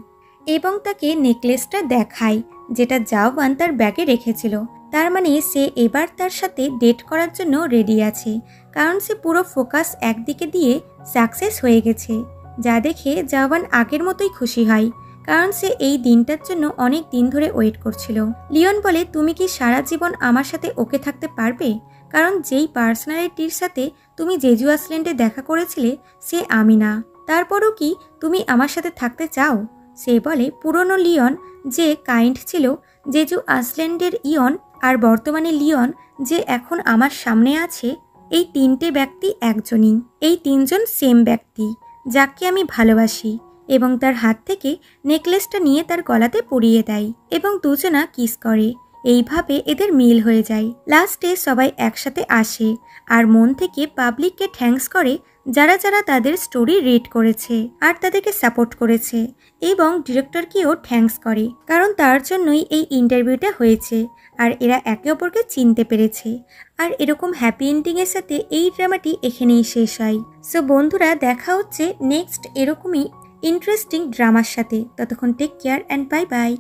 এবং তাকে নেকলেসটা দেখায়, যেটা জাওয়ান তার ব্যাগে রেখেছিল। তার মানে সে এবার তার সাথে ডেট করার জন্য রেডি আছে, কারণ সে পুরো ফোকাস একদিকে দিয়ে সাকসেস হয়ে গেছে। যা দেখে জাওয়ান আগের মতোই খুশি হয়, কারণ সে এই দিনটার জন্য অনেক দিন ধরে ওয়েট করছিল। লিওন বলে, তুমি কি সারা জীবন আমার সাথে ওকে থাকতে পারবে? কারণ যেই পার্সোনালিটির সাথে তুমি জেজু আইল্যান্ডে দেখা করেছিলে সে আমি না। তারপরও কি তুমি আমার সাথে থাকতে চাও? সে বলে, পুরনো লিওন যে কাইন্ড ছিল, জেজু আইল্যান্ডের ইয়ন, আর বর্তমানে লিওন যে এখন আমার সামনে আছে, এই তিনটে ব্যক্তি একজনই। এই তিনজন সেম ব্যক্তি, যাকে আমি ভালোবাসি। এবং তার হাত থেকে নেকলেসটা নিয়ে তার গলাতে পরিয়ে দেয় এবং দুজনা কিস করে। এইভাবে এদের মিল হয়ে যায়। লাস্টে সবাই একসাথে আসে আর মন থেকে পাবলিককে থ্যাঙ্কস করে, যারা যারা তাদের স্টোরি রিড করেছে আর তাদেরকে সাপোর্ট করেছে, এবং ডিরেক্টরকেও থ্যাঙ্কস করে, কারণ তার জন্যই এই ইন্টারভিউটা হয়েছে আর এরা একে অপরকে চিনতে পেরেছে। আর এরকম হ্যাপি এন্ডিংয়ের সাথে এই ড্রামাটি এখানেই শেষ হয়। সো বন্ধুরা, দেখা হচ্ছে নেক্সট এরকমই ইন্টারেস্টিং ড্রামার সাথে। ততক্ষণ take care and bye by.